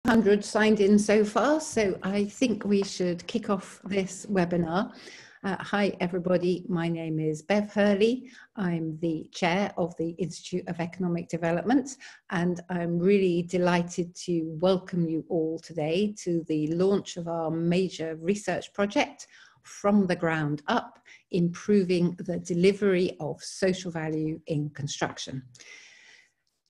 100 signed in so far, so I think we should kick off this webinar. Hi everybody, my name is Bev Hurley. I'm the chair of the Institute of Economic Development, and I'm really delighted to welcome you all today to the launch of our major research project, From the Ground Up, Improving the Delivery of Social Value in Construction.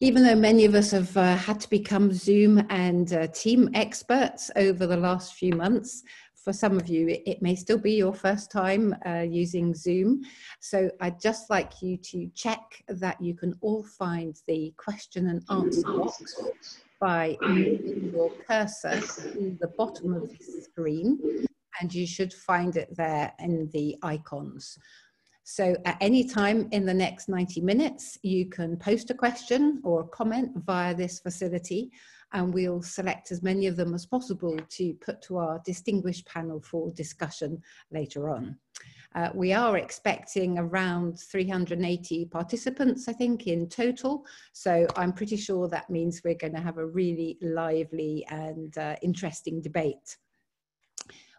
Even though many of us have had to become Zoom and team experts over the last few months, for some of you, it may still be your first time using Zoom. So I'd just like you to check that you can all find the question and answer box by moving your cursor to the bottom of the screen, and you should find it there in the icons. So at any time in the next 90 minutes, you can post a question or a comment via this facility, and we'll select as many of them as possible to put to our distinguished panel for discussion later on. We are expecting around 380 participants, I think, in total. So I'm pretty sure that means we're going to have a really lively and interesting debate.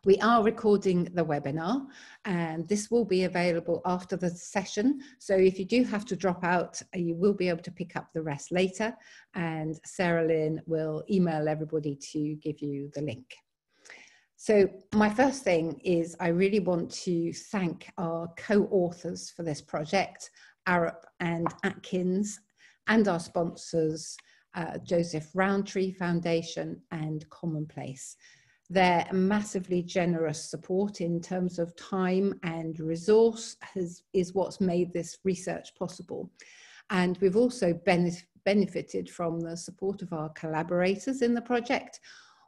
We are recording the webinar, and this will be available after the session. So if you do have to drop out, you will be able to pick up the rest later, and Sarah Lynn will email everybody to give you the link. So my first thing is I really want to thank our co-authors for this project, Arup and Atkins, and our sponsors, Joseph Rowntree Foundation and Commonplace. Their massively generous support in terms of time and resource is what's made this research possible. And we've also benefited from the support of our collaborators in the project,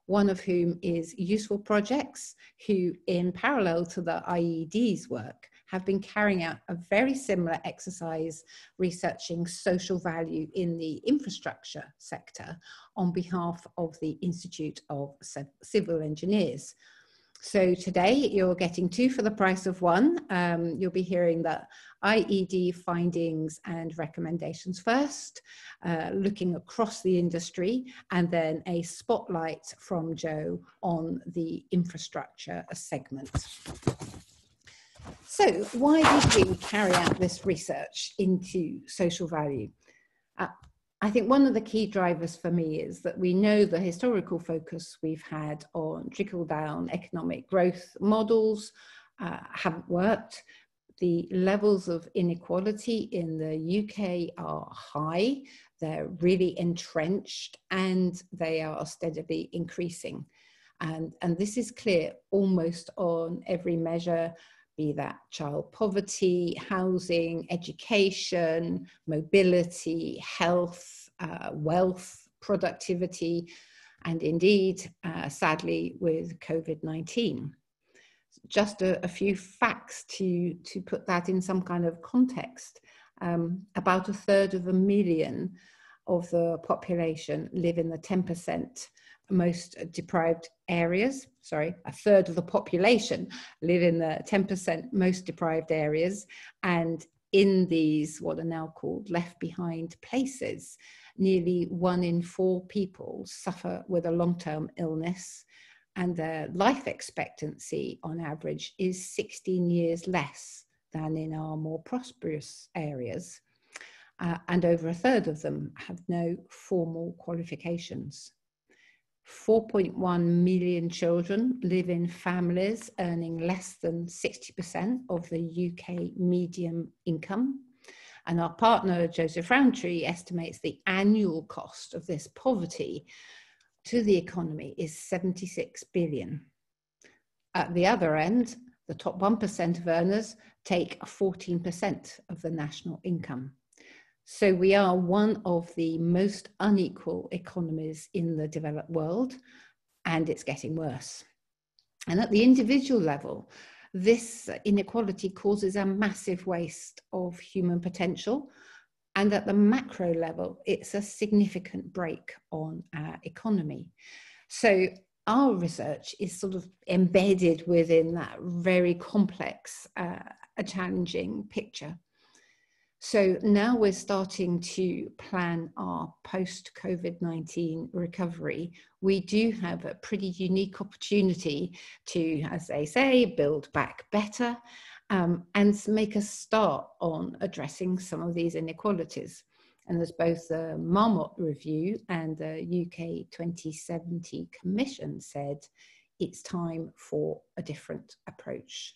one of whom is Useful Projects, who in parallel to the IED's work have been carrying out a very similar exercise researching social value in the infrastructure sector on behalf of the Institute of Civil Engineers. So today you're getting two for the price of one. You'll be hearing the IED findings and recommendations first, looking across the industry, and then a spotlight from Joe on the infrastructure segment. So why did we carry out this research into social value? I think one of the key drivers for me is that we know the historical focus we've had on trickle-down economic growth models haven't worked. The levels of inequality in the UK are high, they're really entrenched, and they are steadily increasing. And this is clear almost on every measure, be that child poverty, housing, education, mobility, health, wealth, productivity, and indeed, sadly, with COVID-19. Just a few facts to put that in some kind of context. About 1/3 of the population live in the 10% most deprived areas. Sorry, 1/3 of the population live in the 10% most deprived areas. And in these, what are now called left behind places, nearly 1 in 4 people suffer with a long-term illness, and their life expectancy on average is 16 years less than in our more prosperous areas. And over 1/3 of them have no formal qualifications. 4.1 million children live in families earning less than 60% of the UK median income. And our partner, Joseph Rowntree, estimates the annual cost of this poverty to the economy is 76 billion. At the other end, the top 1% of earners take 14% of the national income. So we are one of the most unequal economies in the developed world, and it's getting worse. And at the individual level, this inequality causes a massive waste of human potential. And at the macro level, it's a significant brake on our economy. So our research is sort of embedded within that very complex, challenging picture. So now we're starting to plan our post-COVID-19 recovery. We do have a pretty unique opportunity to, as they say, build back better and make a start on addressing some of these inequalities. And as both the Marmot Review and the UK 2070 Commission said, it's time for a different approach.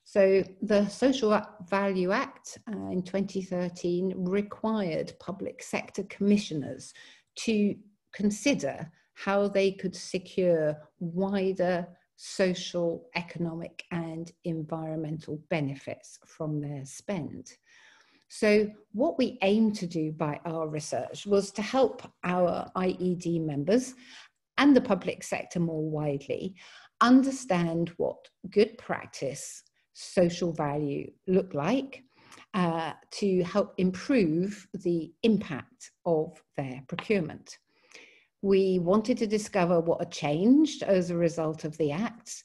So the Social Value Act in 2013 required public sector commissioners to consider how they could secure wider social, economic and environmental benefits from their spend. So what we aimed to do by our research was to help our IED members and the public sector more widely understand what good practice social value look like to help improve the impact of their procurement. We wanted to discover what had changed as a result of the acts,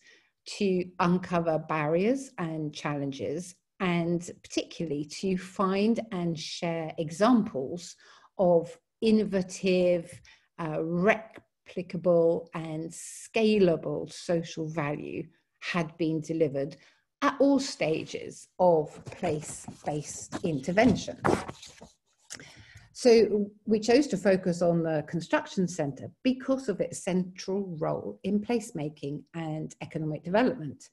to uncover barriers and challenges, and particularly to find and share examples of innovative, replicable and scalable social value had been delivered at all stages of place-based intervention. So we chose to focus on the construction centre because of its central role in placemaking and economic development.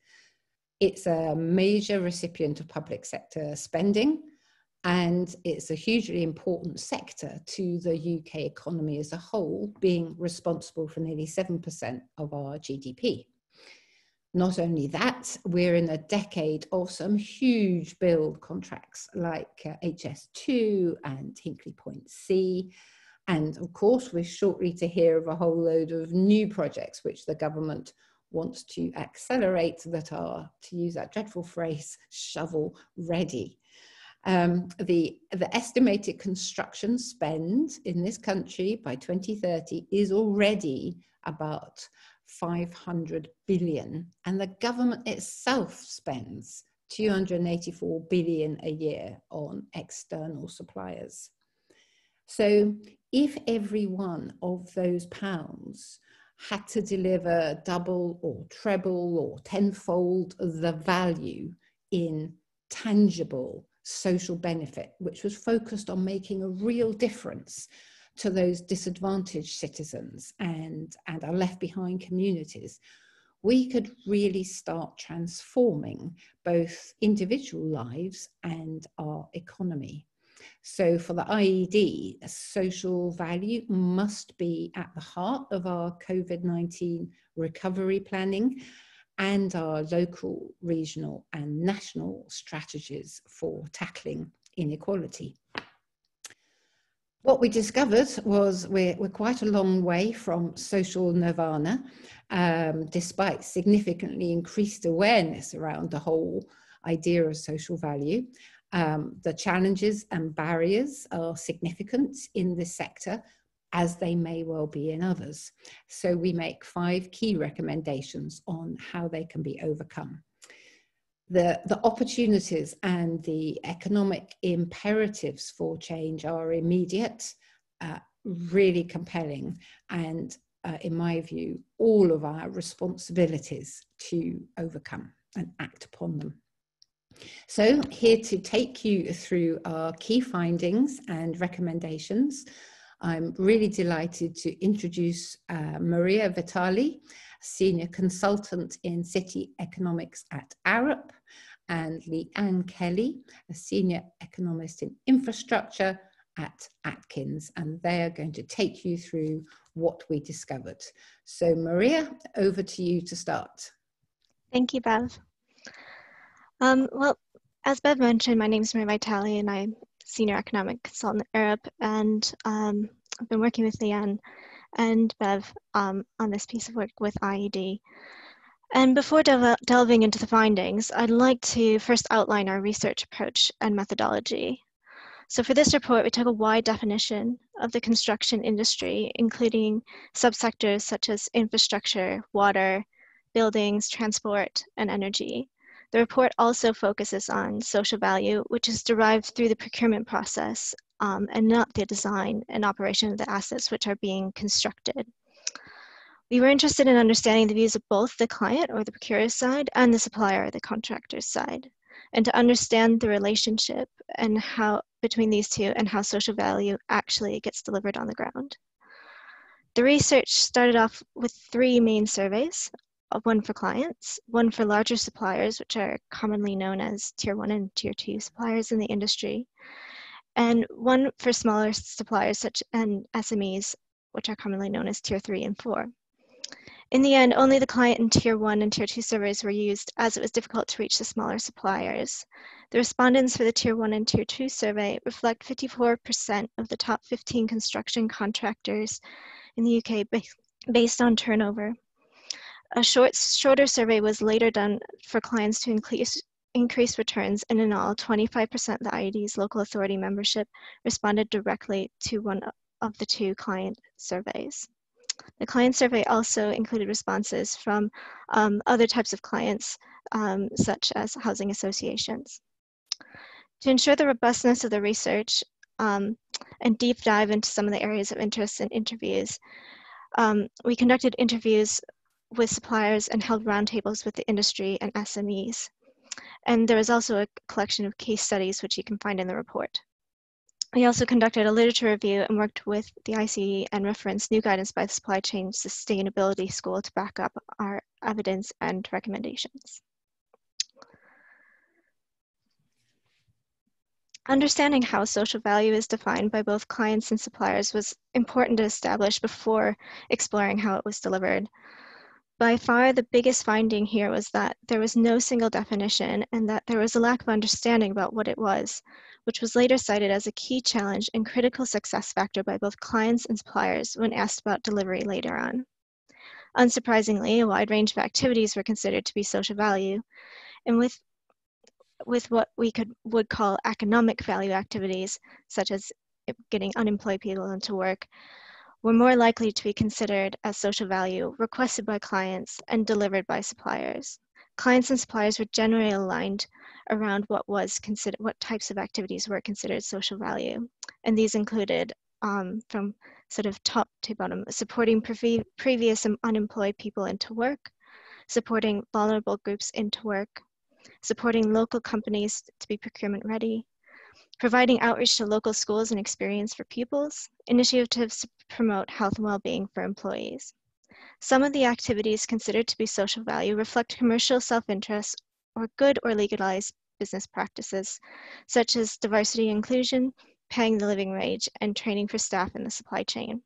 It's a major recipient of public sector spending, and it's a hugely important sector to the UK economy as a whole, being responsible for nearly 7% of our GDP. Not only that, we're in a decade of some huge build contracts like HS2 and Hinkley Point C. And of course, we're shortly to hear of a whole load of new projects which the government wants to accelerate that are, to use that dreadful phrase, shovel ready. The estimated construction spend in this country by 2030 is already about 500 billion, and the government itself spends 284 billion a year on external suppliers. So if every one of those pounds had to deliver double or treble or tenfold the value in tangible social benefit, which was focused on making a real difference to those disadvantaged citizens and our left behind communities, we could really start transforming both individual lives and our economy. So for the IED, social value must be at the heart of our COVID-19 recovery planning and our local, regional and national strategies for tackling inequality. What we discovered was we're quite a long way from social nirvana, despite significantly increased awareness around the whole idea of social value. The challenges and barriers are significant in this sector, as they may well be in others. So we make 5 key recommendations on how they can be overcome. The opportunities and the economic imperatives for change are immediate, really compelling, and in my view, all of our responsibilities to overcome and act upon them. So here to take you through our key findings and recommendations, I'm really delighted to introduce Maria Vitali, Senior Consultant in City Economics at Arup, and Leanne Kelly, a Senior Economist in Infrastructure at Atkins, and they are going to take you through what we discovered. So Maria, over to you to start. Thank you, Bev. Well, as Bev mentioned, my name is Maria Vitali and I'm Senior Economic Consultant at Arup, and I've been working with Leanne and Bev on this piece of work with IED. And before delving into the findings, I'd like to first outline our research approach and methodology. So for this report, we took a wide definition of the construction industry, including subsectors such as infrastructure, water, buildings, transport, and energy. The report also focuses on social value, which is derived through the procurement process and not the design and operation of the assets which are being constructed. We were interested in understanding the views of both the client or the procurer side and the supplier or the contractor side, and to understand the relationship and how between these two and how social value actually gets delivered on the ground. The research started off with 3 main surveys, one for clients, one for larger suppliers, which are commonly known as Tier 1 and Tier 2 suppliers in the industry, and one for smaller suppliers and SMEs, which are commonly known as Tier 3 and 4. In the end, only the client and Tier 1 and Tier 2 surveys were used as it was difficult to reach the smaller suppliers. The respondents for the Tier 1 and Tier 2 survey reflect 54% of the top 15 construction contractors in the UK based on turnover. A shorter survey was later done for clients to increase returns, and in all, 25% of the IED's local authority membership responded directly to one of the 2 client surveys. The client survey also included responses from other types of clients, such as housing associations. To ensure the robustness of the research and deep dive into some of the areas of interest in interviews, we conducted interviews with suppliers and held roundtables with the industry and SMEs. And there is also a collection of case studies which you can find in the report. We also conducted a literature review and worked with the ICE and referenced new guidance by the Supply Chain Sustainability School to back up our evidence and recommendations. Understanding how social value is defined by both clients and suppliers was important to establish before exploring how it was delivered. By far, the biggest finding here was that there was no single definition and that there was a lack of understanding about what it was, which was later cited as a key challenge and critical success factor by both clients and suppliers when asked about delivery later on. Unsurprisingly, a wide range of activities were considered to be social value, and with what we would call economic value activities, such as getting unemployed people into work, were more likely to be considered as social value requested by clients and delivered by suppliers. Clients and suppliers were generally aligned around what types of activities were considered social value. And these included, from sort of top to bottom, supporting previous unemployed people into work, supporting vulnerable groups into work, supporting local companies to be procurement ready, providing outreach to local schools and experience for pupils, initiatives to promote health and well-being for employees. Some of the activities considered to be social value reflect commercial self-interest or good or legalized business practices, such as diversity inclusion, paying the living wage, and training for staff in the supply chain.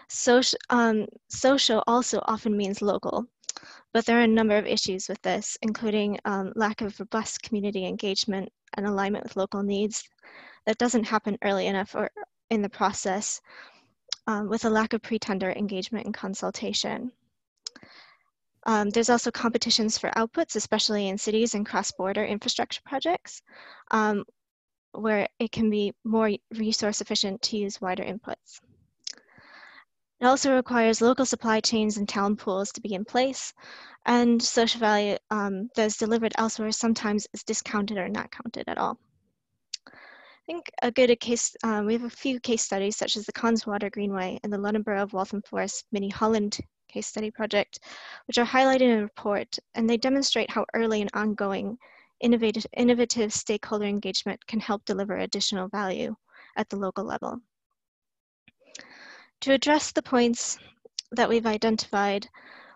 Social also often means local, but there are a number of issues with this, including lack of robust community engagement and alignment with local needs that doesn't happen early enough or in the process, with a lack of pre-tender engagement and consultation. There's also competitions for outputs, especially in cities and cross-border infrastructure projects, where it can be more resource efficient to use wider inputs. It also requires local supply chains and talent pools to be in place, and social value that is delivered elsewhere sometimes is discounted or not counted at all. I think a good case, we have a few case studies such as the Conswater Greenway and the London Borough of Waltham Forest Mini Holland case study project, which are highlighted in a report, and they demonstrate how early and ongoing innovative stakeholder engagement can help deliver additional value at the local level. To address the points that we've identified,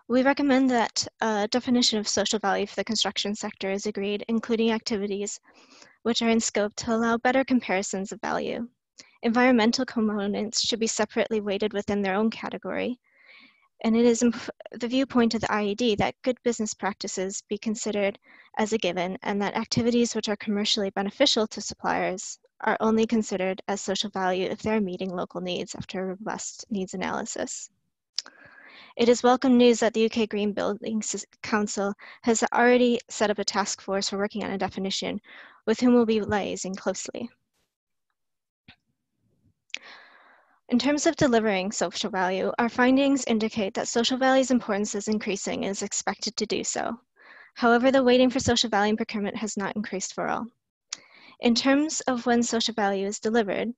we recommend that a definition of social value for the construction sector is agreed, including activities which are in scope to allow better comparisons of value. Environmental components should be separately weighted within their own category, and it is the viewpoint of the IED that good business practices be considered as a given, and that activities which are commercially beneficial to suppliers are only considered as social value if they're meeting local needs after a robust needs analysis. It is welcome news that the UK Green Building Council has already set up a task force for working on a definition, with whom we'll be liaising closely. In terms of delivering social value, our findings indicate that social value's importance is increasing and is expected to do so. However, the weighting for social value in procurement has not increased for all. In terms of when social value is delivered,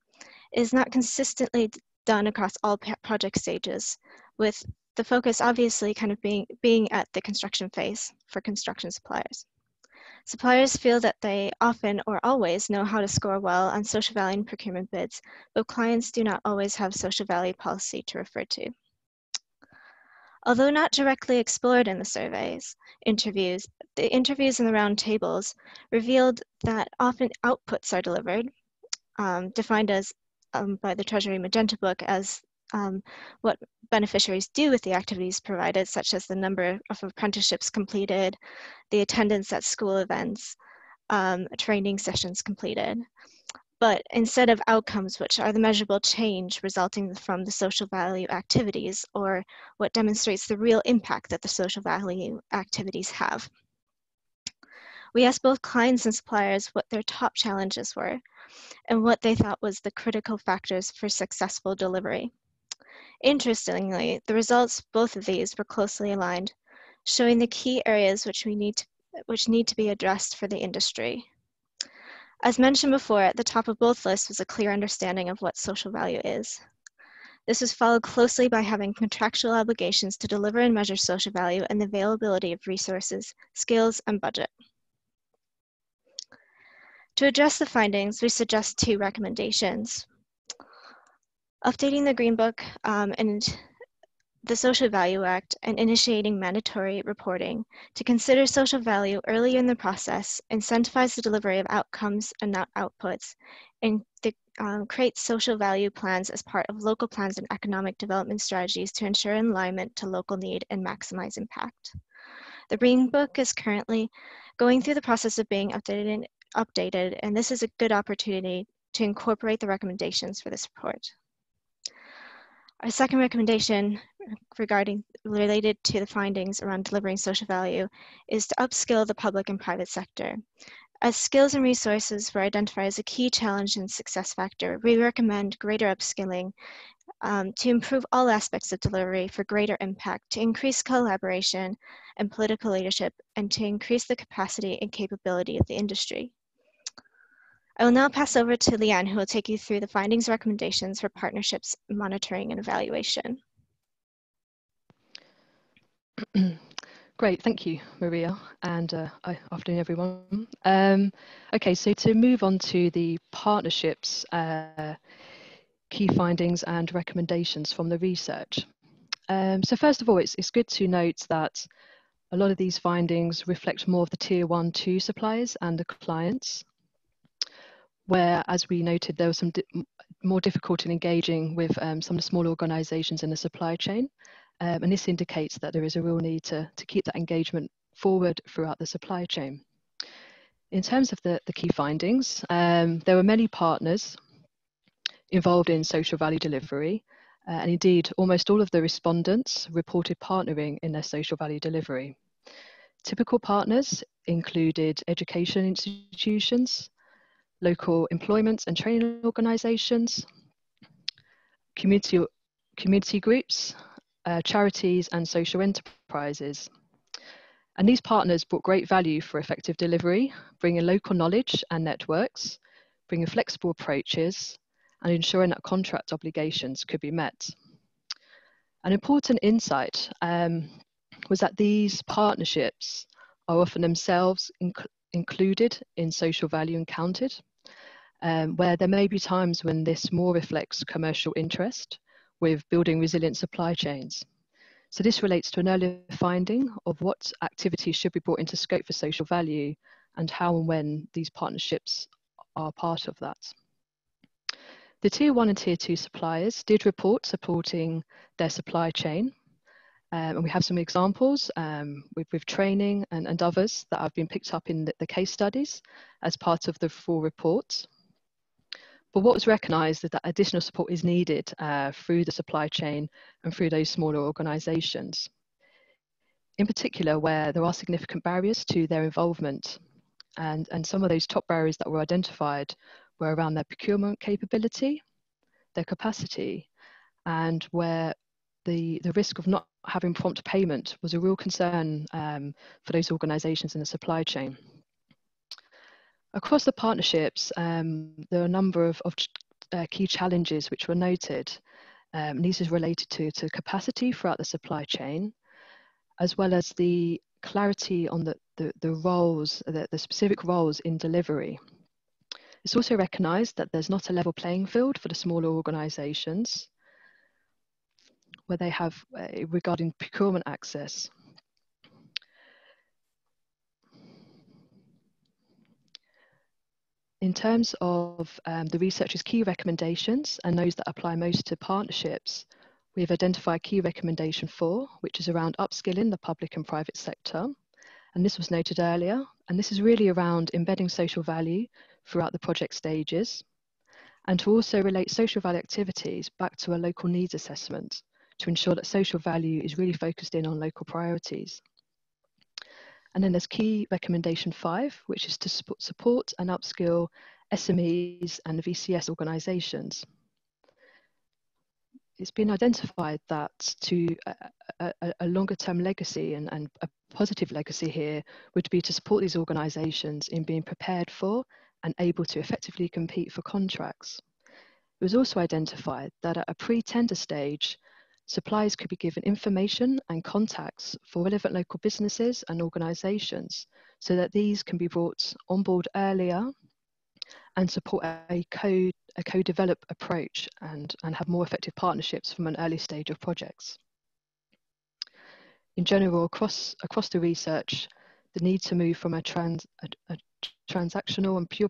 it is not consistently done across all project stages, with the focus obviously kind of being at the construction phase for construction suppliers. Suppliers feel that they often or always know how to score well on social value in procurement bids, but clients do not always have social value policy to refer to. Although not directly explored in the surveys, the interviews and the round tables revealed that often outputs are delivered, defined as by the Treasury Magenta book as what beneficiaries do with the activities provided, such as the number of apprenticeships completed, the attendance at school events, training sessions completed. But instead of outcomes, which are the measurable change resulting from the social value activities, or what demonstrates the real impact that the social value activities have. We asked both clients and suppliers what their top challenges were and what they thought was the critical factors for successful delivery. Interestingly, the results, both of these, were closely aligned, showing the key areas which need to be addressed for the industry. As mentioned before, at the top of both lists was a clear understanding of what social value is. This was followed closely by having contractual obligations to deliver and measure social value and the availability of resources, skills, and budget. To address the findings, we suggest 2 recommendations. Updating the Green Book and the Social Value Act and initiating mandatory reporting to consider social value early in the process, incentivize the delivery of outcomes and not outputs, and create social value plans as part of local plans and economic development strategies to ensure alignment to local need and maximize impact. The Green Book is currently going through the process of being updated, and this is a good opportunity to incorporate the recommendations for this report. Our second recommendation related to the findings around delivering social value is to upskill the public and private sector. As skills and resources were identified as a key challenge and success factor, we recommend greater upskilling to improve all aspects of delivery for greater impact, to increase collaboration and political leadership, and to increase the capacity and capability of the industry. I will now pass over to Leanne, who will take you through the findings recommendations for partnerships, monitoring, and evaluation. Great, thank you, Maria, and afternoon, everyone. Okay, so to move on to the partnerships, key findings and recommendations from the research. So first of all, it's good to note that a lot of these findings reflect more of the tier 1, 2 suppliers and the clients, where, as we noted, there was some more difficulty in engaging with some of the smaller organisations in the supply chain. And this indicates that there is a real need to keep that engagement forward throughout the supply chain. In terms of the key findings, there were many partners involved in social value delivery, and indeed almost all of the respondents reported partnering in their social value delivery. Typical partners included education institutions, local employment and training organisations, community groups, charities and social enterprises. And these partners brought great value for effective delivery, bringing local knowledge and networks, bringing flexible approaches, and ensuring that contract obligations could be met. An important insight was that these partnerships are often themselves included in social value and counted, where there may be times when this more reflects commercial interest with building resilient supply chains. So this relates to an earlier finding of what activities should be brought into scope for social value and how and when these partnerships are part of that. The tier 1 and tier 2 suppliers did report supporting their supply chain. And we have some examples with training and others that have been picked up in the case studies as part of the full report. But what was recognised is that additional support is needed through the supply chain and through those smaller organisations. In particular, where there are significant barriers to their involvement. And some of those top barriers that were identified were around their procurement capability, their capacity, and where the risk of not having prompt payment was a real concern for those organisations in the supply chain. Across the partnerships, there are a number of key challenges which were noted. These are related to capacity throughout the supply chain, as well as the clarity on the roles, the specific roles in delivery. It's also recognised that there's not a level playing field for the smaller organisations, where they have regarding procurement access. In terms of the research's key recommendations and those that apply most to partnerships, we've identified key recommendation 4, which is around upskilling the public and private sector. And this was noted earlier, and this is really around embedding social value throughout the project stages, and to also relate social value activities back to a local needs assessment to ensure that social value is really focused in on local priorities. And then there's key recommendation 5, which is to support and upskill SMEs and VCS organisations. It's been identified that to a longer term legacy and a positive legacy here would be to support these organisations in being prepared for and able to effectively compete for contracts. It was also identified that at a pre-tender stage, suppliers could be given information and contacts for relevant local businesses and organisations so that these can be brought on board earlier and support a co-develop approach and have more effective partnerships from an early stage of projects. In general, across the research, the need to move from a transactional and pure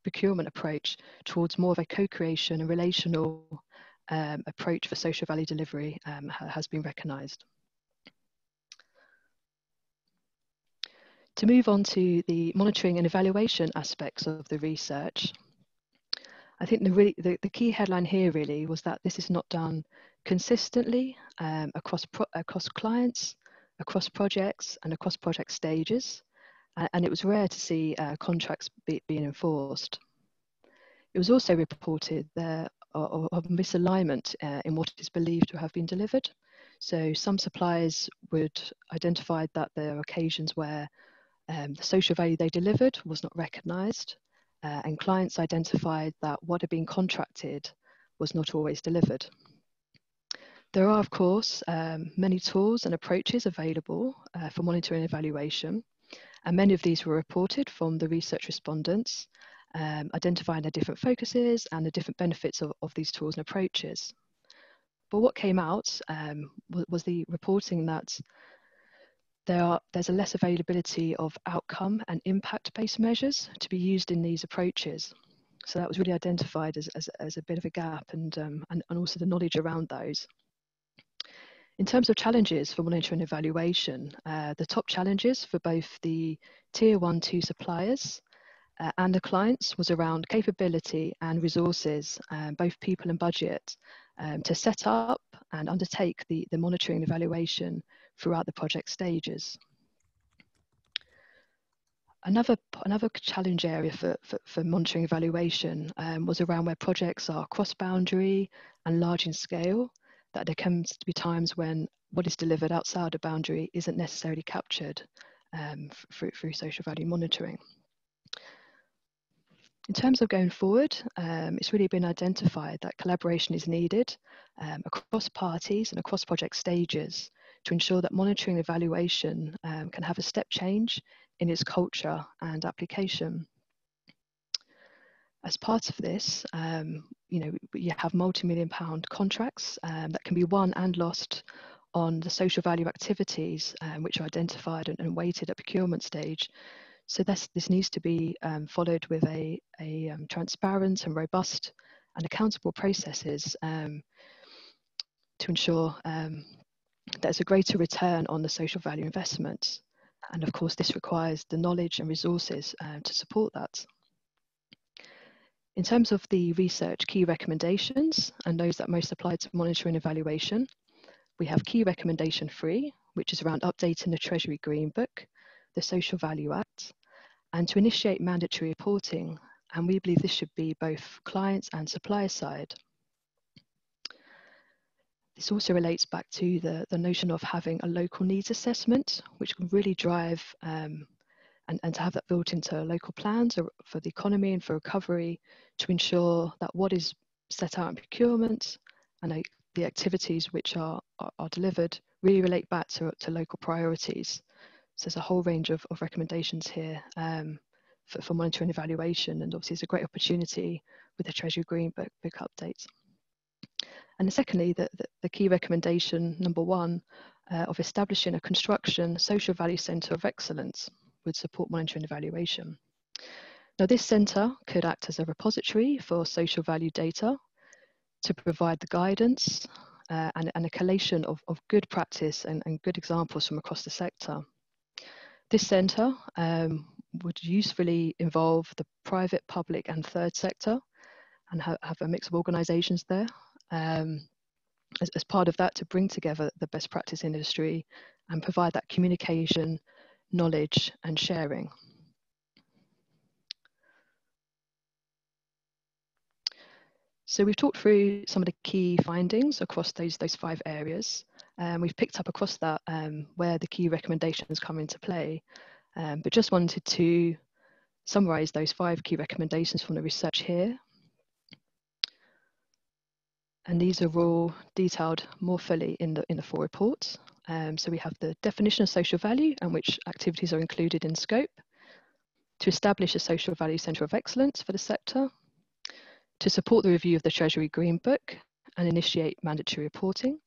procurement approach towards more of a co-creation and relational approach for social value delivery has been recognised. To move on to the monitoring and evaluation aspects of the research, I think the key headline here really was that this is not done consistently across clients, across projects and across project stages, and it was rare to see contracts being enforced. It was also reported there of misalignment in what is believed to have been delivered. So some suppliers would identify that there are occasions where the social value they delivered was not recognised, and clients identified that what had been contracted was not always delivered. There are, of course, many tools and approaches available for monitoring and evaluation, and many of these were reported from the research respondents, identifying their different focuses and the different benefits of these tools and approaches. But what came out was the reporting that there's a less availability of outcome and impact-based measures to be used in these approaches. So that was really identified as a bit of a gap, and also the knowledge around those. In terms of challenges for monitoring and evaluation, the top challenges for both the Tier 1, 2 suppliers and the clients was around capability and resources, both people and budget, to set up and undertake the monitoring and evaluation throughout the project stages. Another challenge area for monitoring evaluation was around where projects are cross-boundary and large in scale, that there comes to be times when what is delivered outside a boundary isn't necessarily captured through social value monitoring. In terms of going forward, it's really been identified that collaboration is needed across parties and across project stages to ensure that monitoring and evaluation can have a step change in its culture and application. As part of this, you have multi-million-pound contracts that can be won and lost on the social value activities which are identified and weighted at procurement stage. So this needs to be followed with a transparent and robust and accountable processes to ensure there's a greater return on the social value investment. And of course, this requires the knowledge and resources to support that. In terms of the research key recommendations and those that most apply to monitoring and evaluation, we have key recommendation 3, which is around updating the Treasury Green Book, the Social Value Act, and to initiate mandatory reporting. And we believe this should be both clients and supplier side. This also relates back to the notion of having a local needs assessment, which can really drive and to have that built into local plans for the economy and for recovery, to ensure that what is set out in procurement and the activities which are delivered really relate back to local priorities. So there's a whole range of recommendations here for monitoring and evaluation, and obviously it's a great opportunity with the Treasury Green Book updates. And secondly, the key recommendation, number 1, of establishing a construction social value centre of excellence would support monitoring and evaluation. Now, this centre could act as a repository for social value data to provide the guidance and a collation of good practice and good examples from across the sector. This centre would usefully involve the private, public and third sector and have a mix of organisations there. As part of that, to bring together the best practice industry and provide that communication, knowledge and sharing. So we've talked through some of the key findings across those 5 areas. We've picked up across that where the key recommendations come into play, but just wanted to summarise those 5 key recommendations from the research here. And these are all detailed more fully in the 4 reports. So we have the definition of social value and which activities are included in scope, to establish a social value centre of excellence for the sector, to support the review of the Treasury Green Book and initiate mandatory reporting,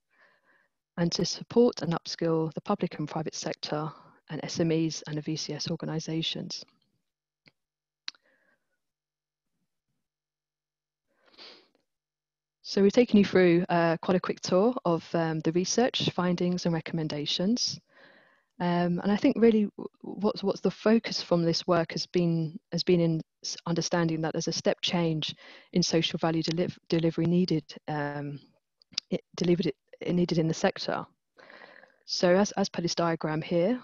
and to support and upskill the public and private sector and SMEs and the VCS organisations. So we've taken you through quite a quick tour of the research findings and recommendations. And I think really what's the focus from this work has been in understanding that there's a step change in social value delivery needed in the sector. So as per this diagram here,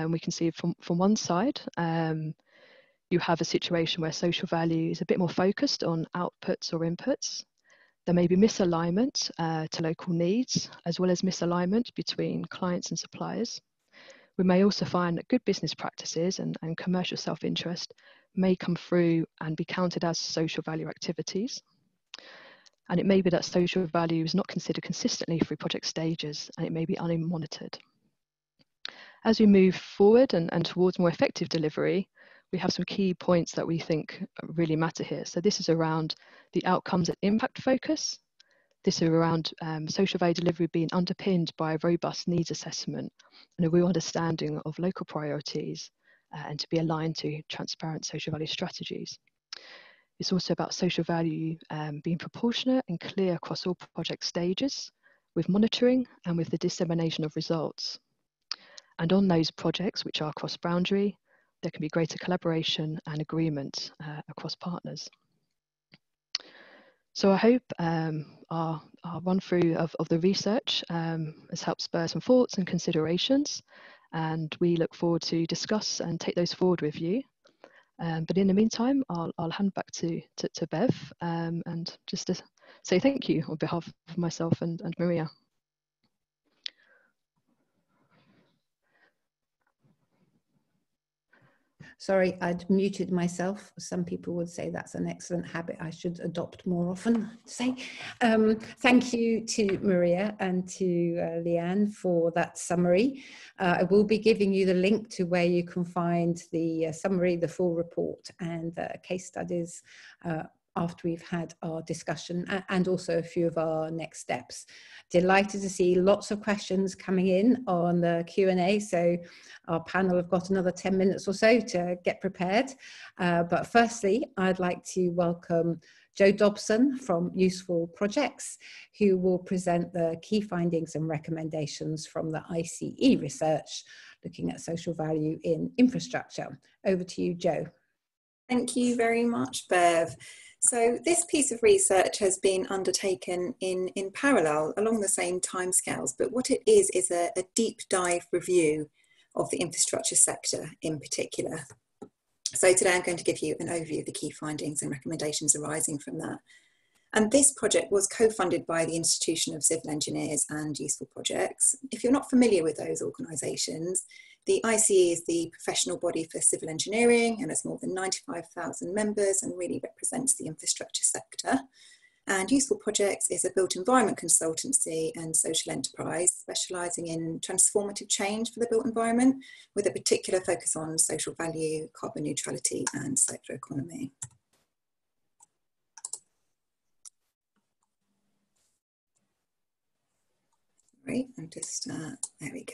we can see from one side, you have a situation where social value is a bit more focused on outputs or inputs. There may be misalignment to local needs, as well as misalignment between clients and suppliers. We may also find that good business practices and commercial self-interest may come through and be counted as social value activities. And it may be that social value is not considered consistently through project stages, and it may be unmonitored. As we move forward and towards more effective delivery, we have some key points that we think really matter here. So this is around the outcomes and impact focus. This is around social value delivery being underpinned by a robust needs assessment and a real understanding of local priorities and to be aligned to transparent social value strategies. It's also about social value being proportionate and clear across all project stages, with monitoring and with the dissemination of results. And on those projects which are cross-boundary, there can be greater collaboration and agreement across partners. So I hope our run through of the research has helped spur some thoughts and considerations, and we look forward to discuss and take those forward with you. But in the meantime, I'll hand back to Bev and just to say thank you on behalf of myself and Maria. Sorry, I'd muted myself. Some people would say that's an excellent habit I should adopt more often. Thank you to Maria and to Leanne for that summary. I will be giving you the link to where you can find the summary, the full report and the case studies after we've had our discussion, and also a few of our next steps. Delighted to see lots of questions coming in on the Q&A, so our panel have got another 10 minutes or so to get prepared. But firstly, I'd like to welcome Joe Dobson from Useful Projects, who will present the key findings and recommendations from the ICE research looking at social value in infrastructure. Over to you, Joe. Thank you very much, Bev. So this piece of research has been undertaken in parallel along the same timescales, but what it is a deep dive review of the infrastructure sector in particular. So today I'm going to give you an overview of the key findings and recommendations arising from that. And this project was co-funded by the Institution of Civil Engineers and Useful Projects. If you're not familiar with those organisations, the ICE is the professional body for civil engineering and has more than 95,000 members and really represents the infrastructure sector. And Useful Projects is a built environment consultancy and social enterprise specialising in transformative change for the built environment, with a particular focus on social value, carbon neutrality and circular economy. Right, and just, there we go.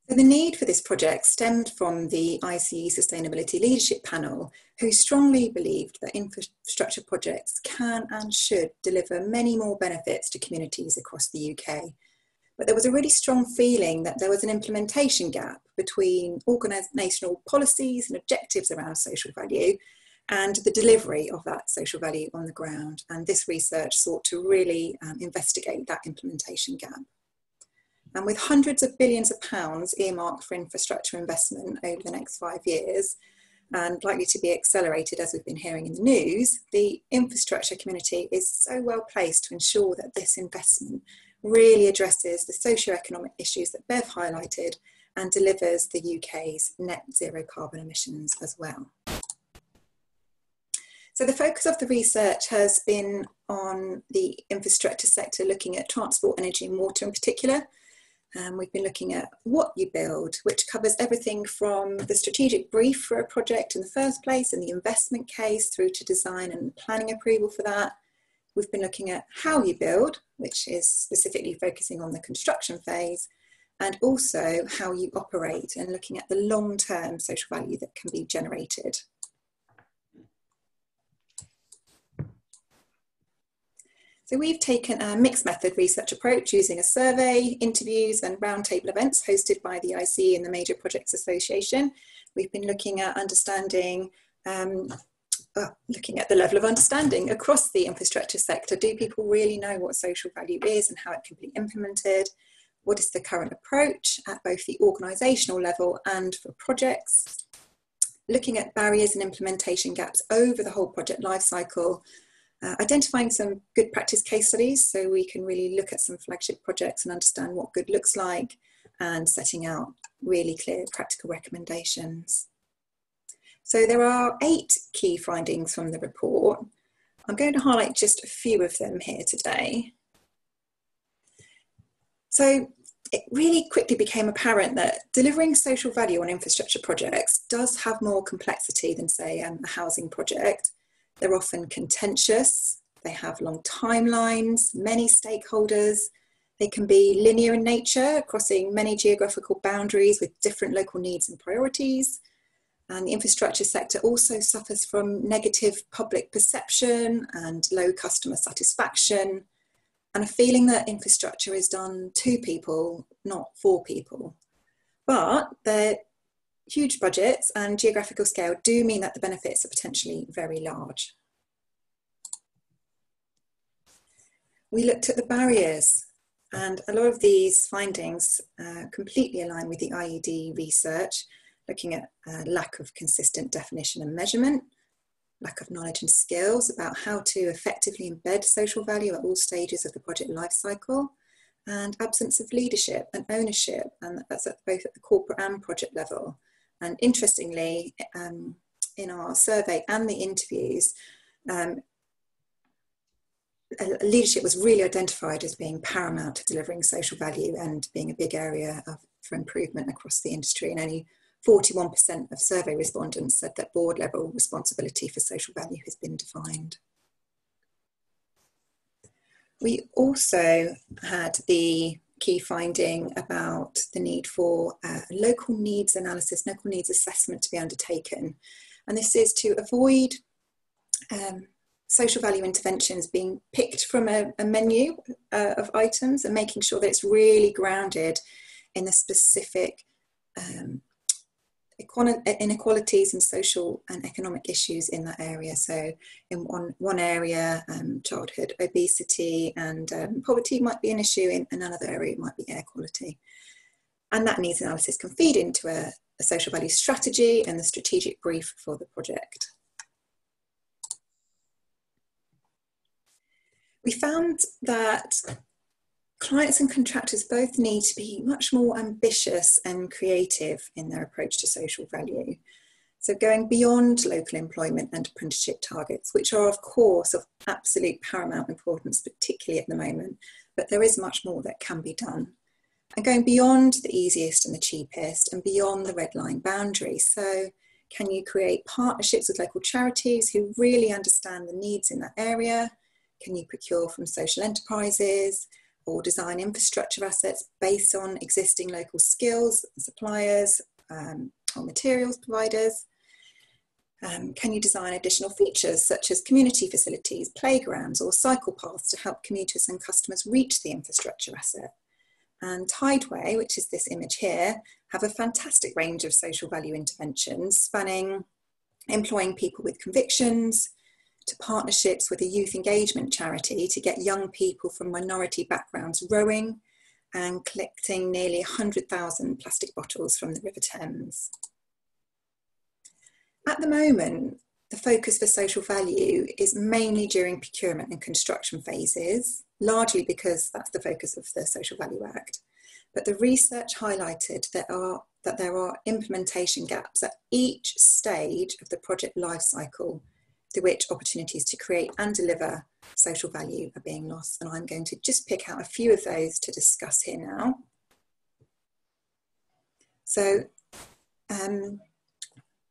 So the need for this project stemmed from the ICE Sustainability Leadership Panel, who strongly believed that infrastructure projects can and should deliver many more benefits to communities across the UK. But there was a really strong feeling that there was an implementation gap between organisational policies and objectives around social value and the delivery of that social value on the ground. And this research sought to really investigate that implementation gap. And with hundreds of billions of pounds earmarked for infrastructure investment over the next 5 years, and likely to be accelerated as we've been hearing in the news, the infrastructure community is so well placed to ensure that this investment really addresses the socio-economic issues that Bev highlighted and delivers the UK's net zero carbon emissions as well. So the focus of the research has been on the infrastructure sector, looking at transport, energy and water in particular. We've been looking at what you build, which covers everything from the strategic brief for a project in the first place and the investment case through to design and planning approval for that. We've been looking at how you build, which is specifically focusing on the construction phase, and also how you operate and looking at the long-term social value that can be generated. So we've taken a mixed method research approach using a survey, interviews and roundtable events hosted by the ICE and the Major Projects Association. We've been looking at understanding, looking at the level of understanding across the infrastructure sector. Do people really know what social value is and how it can be implemented? What is the current approach at both the organisational level and for projects? Looking at barriers and implementation gaps over the whole project lifecycle. Identifying some good practice case studies so we can really look at some flagship projects and understand what good looks like, and setting out really clear practical recommendations. So there are 8 key findings from the report. I'm going to highlight just a few of them here today. So it really quickly became apparent that delivering social value on infrastructure projects does have more complexity than, say, a housing project. They're often contentious, they have long timelines, many stakeholders, they can be linear in nature, crossing many geographical boundaries with different local needs and priorities. And the infrastructure sector also suffers from negative public perception and low customer satisfaction, and a feeling that infrastructure is done to people, not for people. But they're huge budgets and geographical scale do mean that the benefits are potentially very large. We looked at the barriers, and a lot of these findings completely align with the IED research, looking at lack of consistent definition and measurement, lack of knowledge and skills about how to effectively embed social value at all stages of the project lifecycle, and absence of leadership and ownership, and that's both at the corporate and project level. And interestingly, in our survey and the interviews, leadership was really identified as being paramount to delivering social value and being a big area for improvement across the industry. And only 41% of survey respondents said that board level responsibility for social value has been defined. We also had the key finding about the need for local needs analysis, local needs assessment to be undertaken. And this is to avoid social value interventions being picked from a menu of items, and making sure that it's really grounded in the specific inequalities and social and economic issues in that area. So in one area, childhood obesity and poverty might be an issue. In another area, it might be air quality. And that needs analysis can feed into a social value strategy and the strategic brief for the project. We found that clients and contractors both need to be much more ambitious and creative in their approach to social value. So going beyond local employment and apprenticeship targets, which are of course of absolute paramount importance, particularly at the moment, but there is much more that can be done. And going beyond the easiest and the cheapest and beyond the red line boundary. So can you create partnerships with local charities who really understand the needs in that area? Can you procure from social enterprises or design infrastructure assets based on existing local skills, suppliers or materials providers? Can you design additional features such as community facilities, playgrounds or cycle paths to help commuters and customers reach the infrastructure asset? And Tideway, which is this image here, have a fantastic range of social value interventions spanning employing people with convictions to partnerships with a youth engagement charity to get young people from minority backgrounds rowing and collecting nearly 100,000 plastic bottles from the River Thames. At the moment, the focus for social value is mainly during procurement and construction phases, largely because that's the focus of the Social Value Act. But the research highlighted that there are implementation gaps at each stage of the project lifecycle through which opportunities to create and deliver social value are being lost. And I'm going to just pick out a few of those to discuss here now. So,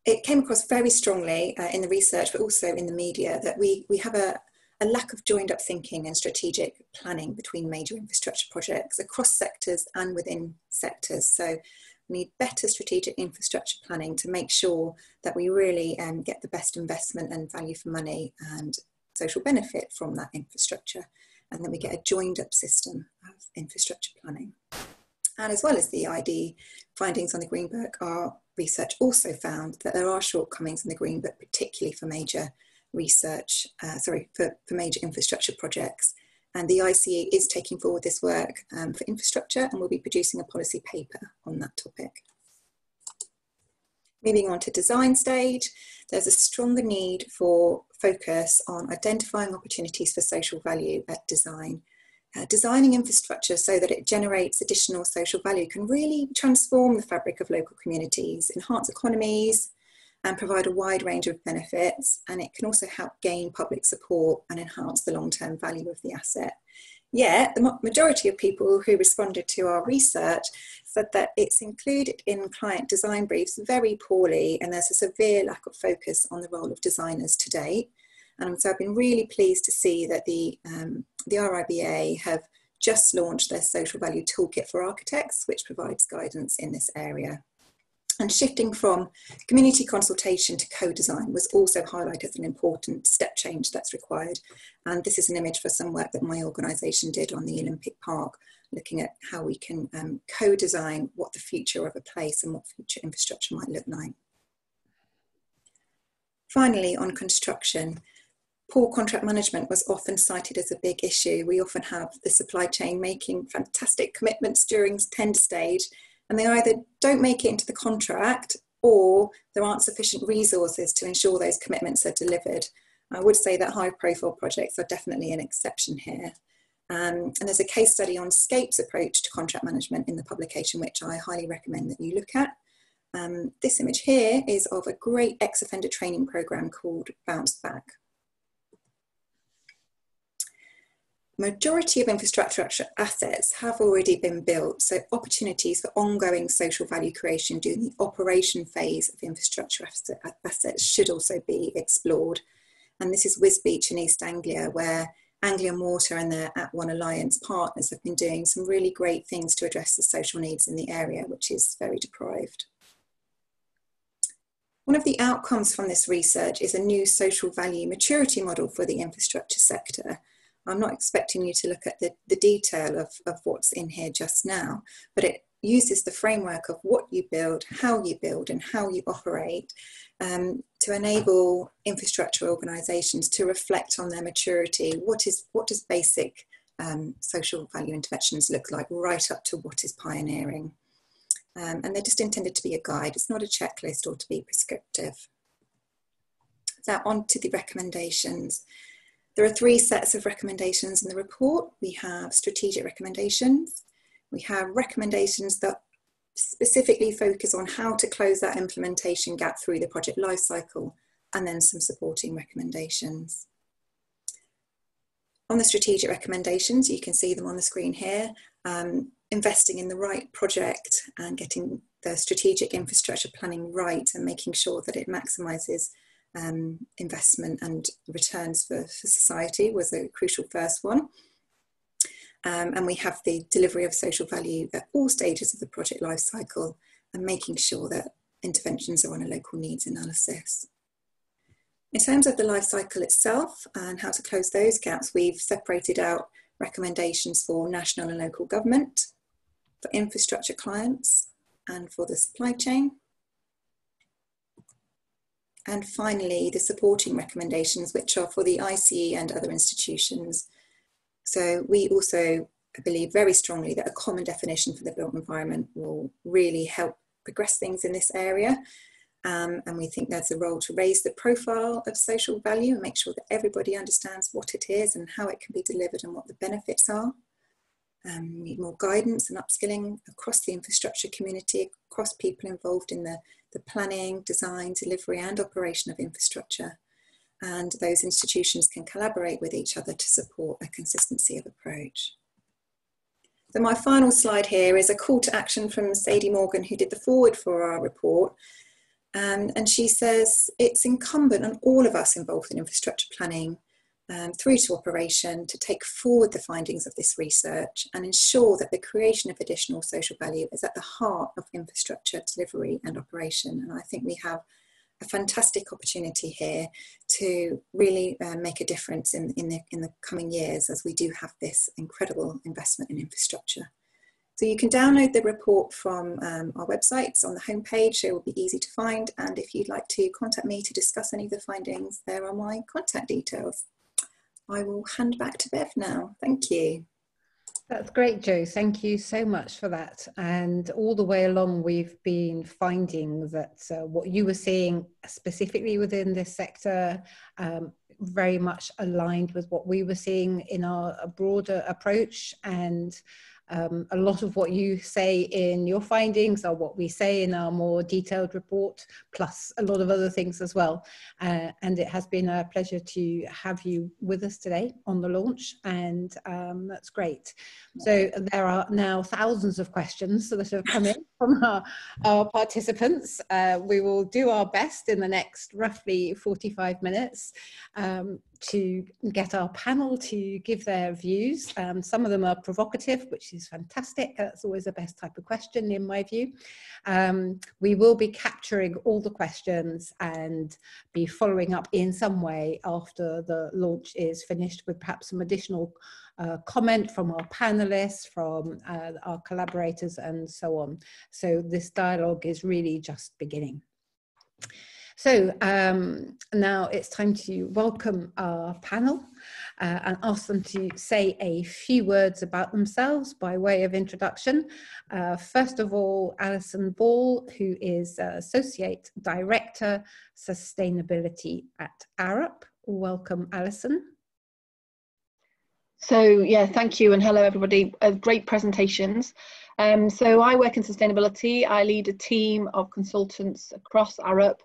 it came across very strongly in the research, but also in the media, that we have a lack of joined up thinking and strategic planning between major infrastructure projects across sectors and within sectors. So we need better strategic infrastructure planning to make sure that we really get the best investment and value for money and social benefit from that infrastructure, and that we get a joined up system of infrastructure planning. And as well as the ID findings on the Green Book, our research also found that there are shortcomings in the Green Book, particularly for major research, for major infrastructure projects. And the ICE is taking forward this work for infrastructure, and will be producing a policy paper on that topic. Moving on to design stage, there's a stronger need for focus on identifying opportunities for social value at design. Designing infrastructure so that it generates additional social value can really transform the fabric of local communities, enhance economies, and provide a wide range of benefits. And it can also help gain public support and enhance the long-term value of the asset. Yet, the majority of people who responded to our research said that it's included in client design briefs very poorly, and there's a severe lack of focus on the role of designers to date. And so I've been really pleased to see that the RIBA have just launched their Social Value Toolkit for Architects, which provides guidance in this area. And shifting from community consultation to co-design was also highlighted as an important step change that's required. And this is an image for some work that my organisation did on the Olympic Park, looking at how we can co-design what the future of a place and what future infrastructure might look like. Finally, on construction, poor contract management was often cited as a big issue. We often have the supply chain making fantastic commitments during tender stage, and they either don't make it into the contract, or there aren't sufficient resources to ensure those commitments are delivered. I would say that high profile projects are definitely an exception here. And there's a case study on Scape's approach to contract management in the publication, which I highly recommend that you look at. This image here is of a great ex-offender training program called Bounce Back. Majority of infrastructure assets have already been built, so opportunities for ongoing social value creation during the operation phase of infrastructure assets should also be explored. And this is Wisbech in East Anglia, where Anglian Water and their At One Alliance partners have been doing some really great things to address the social needs in the area, which is very deprived. One of the outcomes from this research is a new social value maturity model for the infrastructure sector. I'm not expecting you to look at the detail of what's in here just now, but it uses the framework of what you build, and how you operate to enable infrastructure organisations to reflect on their maturity. What does basic social value interventions look like, right up to what is pioneering? And they're just intended to be a guide. It's not a checklist or to be prescriptive. Now on to the recommendations. There are 3 sets of recommendations in the report. We have strategic recommendations. We have recommendations that specifically focus on how to close that implementation gap through the project lifecycle, and then some supporting recommendations. On the strategic recommendations, you can see them on the screen here, investing in the right project and getting the strategic infrastructure planning right and making sure that it maximises investment and returns for society was a crucial first one. And we have the delivery of social value at all stages of the project life cycle and making sure that interventions are on a local needs analysis. In terms of the life cycle itself and how to close those gaps, we've separated out recommendations for national and local government, for infrastructure clients, and for the supply chain. And finally, the supporting recommendations, which are for the ICE and other institutions. So we also believe very strongly that a common definition for the built environment will really help progress things in this area. And we think there's a role to raise the profile of social value and make sure that everybody understands what it is and how it can be delivered and what the benefits are. We need more guidance and upskilling across the infrastructure community, across people involved in the planning, design, delivery and operation of infrastructure. And those institutions can collaborate with each other to support a consistency of approach. So my final slide here is a call to action from Sadie Morgan, who did the forward for our report. And she says, it's incumbent on all of us involved in infrastructure planning through to operation to take forward the findings of this research and ensure that the creation of additional social value is at the heart of infrastructure delivery and operation. And I think we have a fantastic opportunity here to really make a difference in the coming years as we do have this incredible investment in infrastructure. So you can download the report from our website. It's on the homepage, so it will be easy to find. And if you'd like to contact me to discuss any of the findings, there are my contact details. I will hand back to Bev now. Thank you. That's great, Jo. Thank you so much for that. And all the way along, we've been finding that what you were seeing specifically within this sector very much aligned with what we were seeing in our broader approach. And a lot of what you say in your findings are what we say in our more detailed report, plus a lot of other things as well. And it has been a pleasure to have you with us today on the launch, and that's great. So there are now thousands of questions that have come in from our participants. We will do our best in the next roughly 45 minutes to get our panel to give their views. Some of them are provocative, which is fantastic. That's always the best type of question in my view. We will be capturing all the questions and be following up in some way after the launch is finished with perhaps some additional comment from our panelists, from our collaborators and so on. So this dialogue is really just beginning. So now it's time to welcome our panel and ask them to say a few words about themselves by way of introduction. First of all, Alison Ball, who is Associate Director, Sustainability at Arup. Welcome, Alison. So yeah, thank you, and hello everybody. Great presentations. So I work in sustainability. I lead a team of consultants across Arup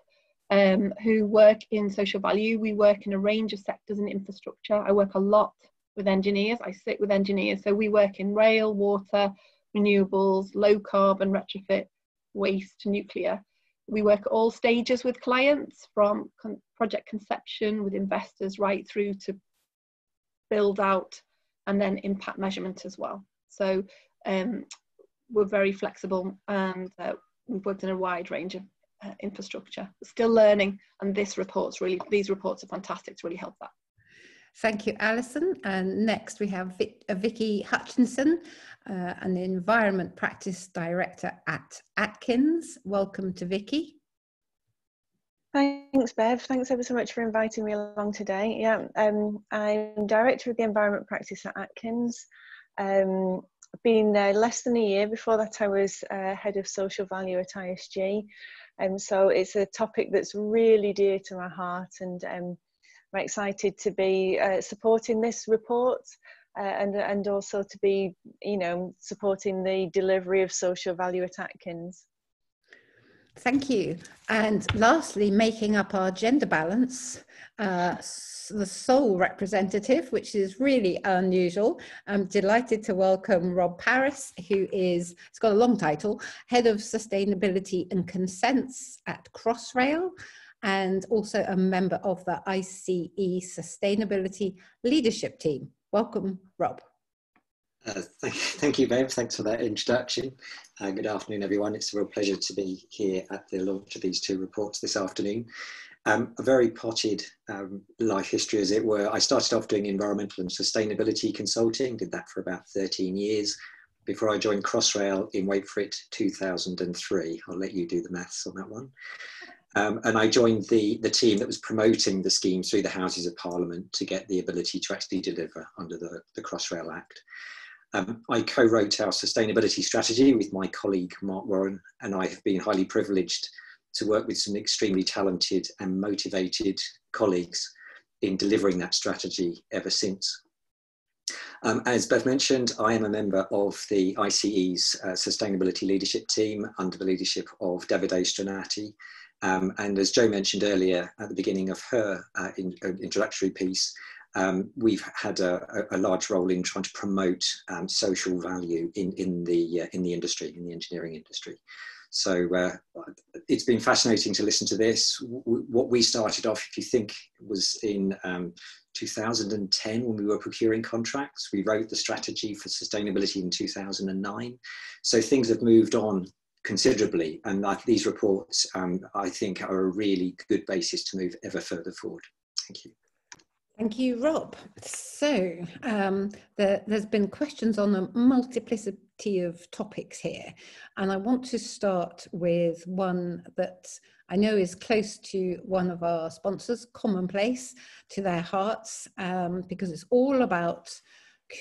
who work in social value. We work in a range of sectors in infrastructure. I work a lot with engineers. I sit with engineers. So we work in rail, water, renewables, low carbon, retrofit, waste, nuclear. We work at all stages with clients, from project conception with investors right through to build out and then impact measurement as well. So we're very flexible, and we've worked in a wide range of infrastructure. Still learning, and these reports are fantastic to really help that. Thank you, Alison. And next we have Vicky Hutchinson, an Environment Practice Director at Atkins. Welcome to Vicky. Thanks, Bev. Thanks ever so much for inviting me along today. Yeah, I'm Director of the Environment Practice at Atkins. Been there less than a year. Before that, I was Head of Social Value at ISG. So it's a topic that's really dear to my heart, and very excited to be supporting this report and also to be, supporting the delivery of social value at Atkins. Thank you. And lastly, making up our gender balance, the sole representative, which is really unusual. I'm delighted to welcome Rob Paris, who is, it's got a long title, Head of Sustainability and Consents at Crossrail, and also a member of the ICE Sustainability Leadership Team. Welcome, Rob. Thank you, Bev. Thanks for that introduction. Good afternoon, everyone. It's a real pleasure to be here at the launch of these two reports this afternoon. A very potted life history, as it were. I started off doing environmental and sustainability consulting, did that for about 13 years before I joined Crossrail in, wait for it, 2003. I'll let you do the maths on that one. And I joined the team that was promoting the scheme through the Houses of Parliament to get the ability to actually deliver under the Crossrail Act. I co-wrote our sustainability strategy with my colleague Mark Warren, and I have been highly privileged to work with some extremely talented and motivated colleagues in delivering that strategy ever since. As Bev mentioned, I am a member of the ICE's Sustainability Leadership Team under the leadership of Davide Stronati. And as Jo mentioned earlier at the beginning of her introductory piece, we've had a large role in trying to promote social value in the industry, in the engineering industry. So it's been fascinating to listen to this. What we started off, if you think, was in 2010 when we were procuring contracts. We wrote the strategy for sustainability in 2009. So things have moved on considerably, and these reports, I think, are a really good basis to move ever further forward. Thank you. Thank you, Rob. So there's been questions on a multiplicity of topics here, and I want to start with one that I know is close to one of our sponsors, Commonplace, to their hearts, because it's all about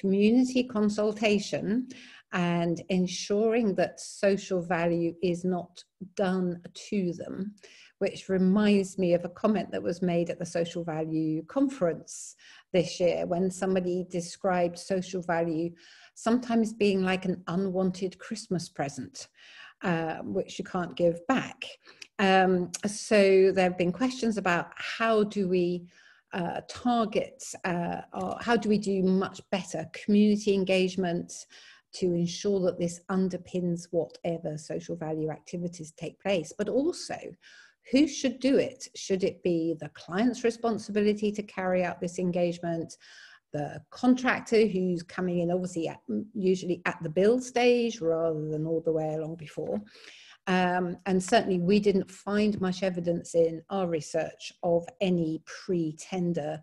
community consultation and ensuring that social value is not done to them, which reminds me of a comment that was made at the Social Value Conference this year when somebody described social value sometimes being like an unwanted Christmas present, which you can't give back. So there have been questions about how do we target, or how do we do much better community engagement to ensure that this underpins whatever social value activities take place, but also who should do it? Should it be the client's responsibility to carry out this engagement, the contractor who's coming in obviously usually at the build stage rather than all the way along before? And certainly we didn't find much evidence in our research of any pre-tender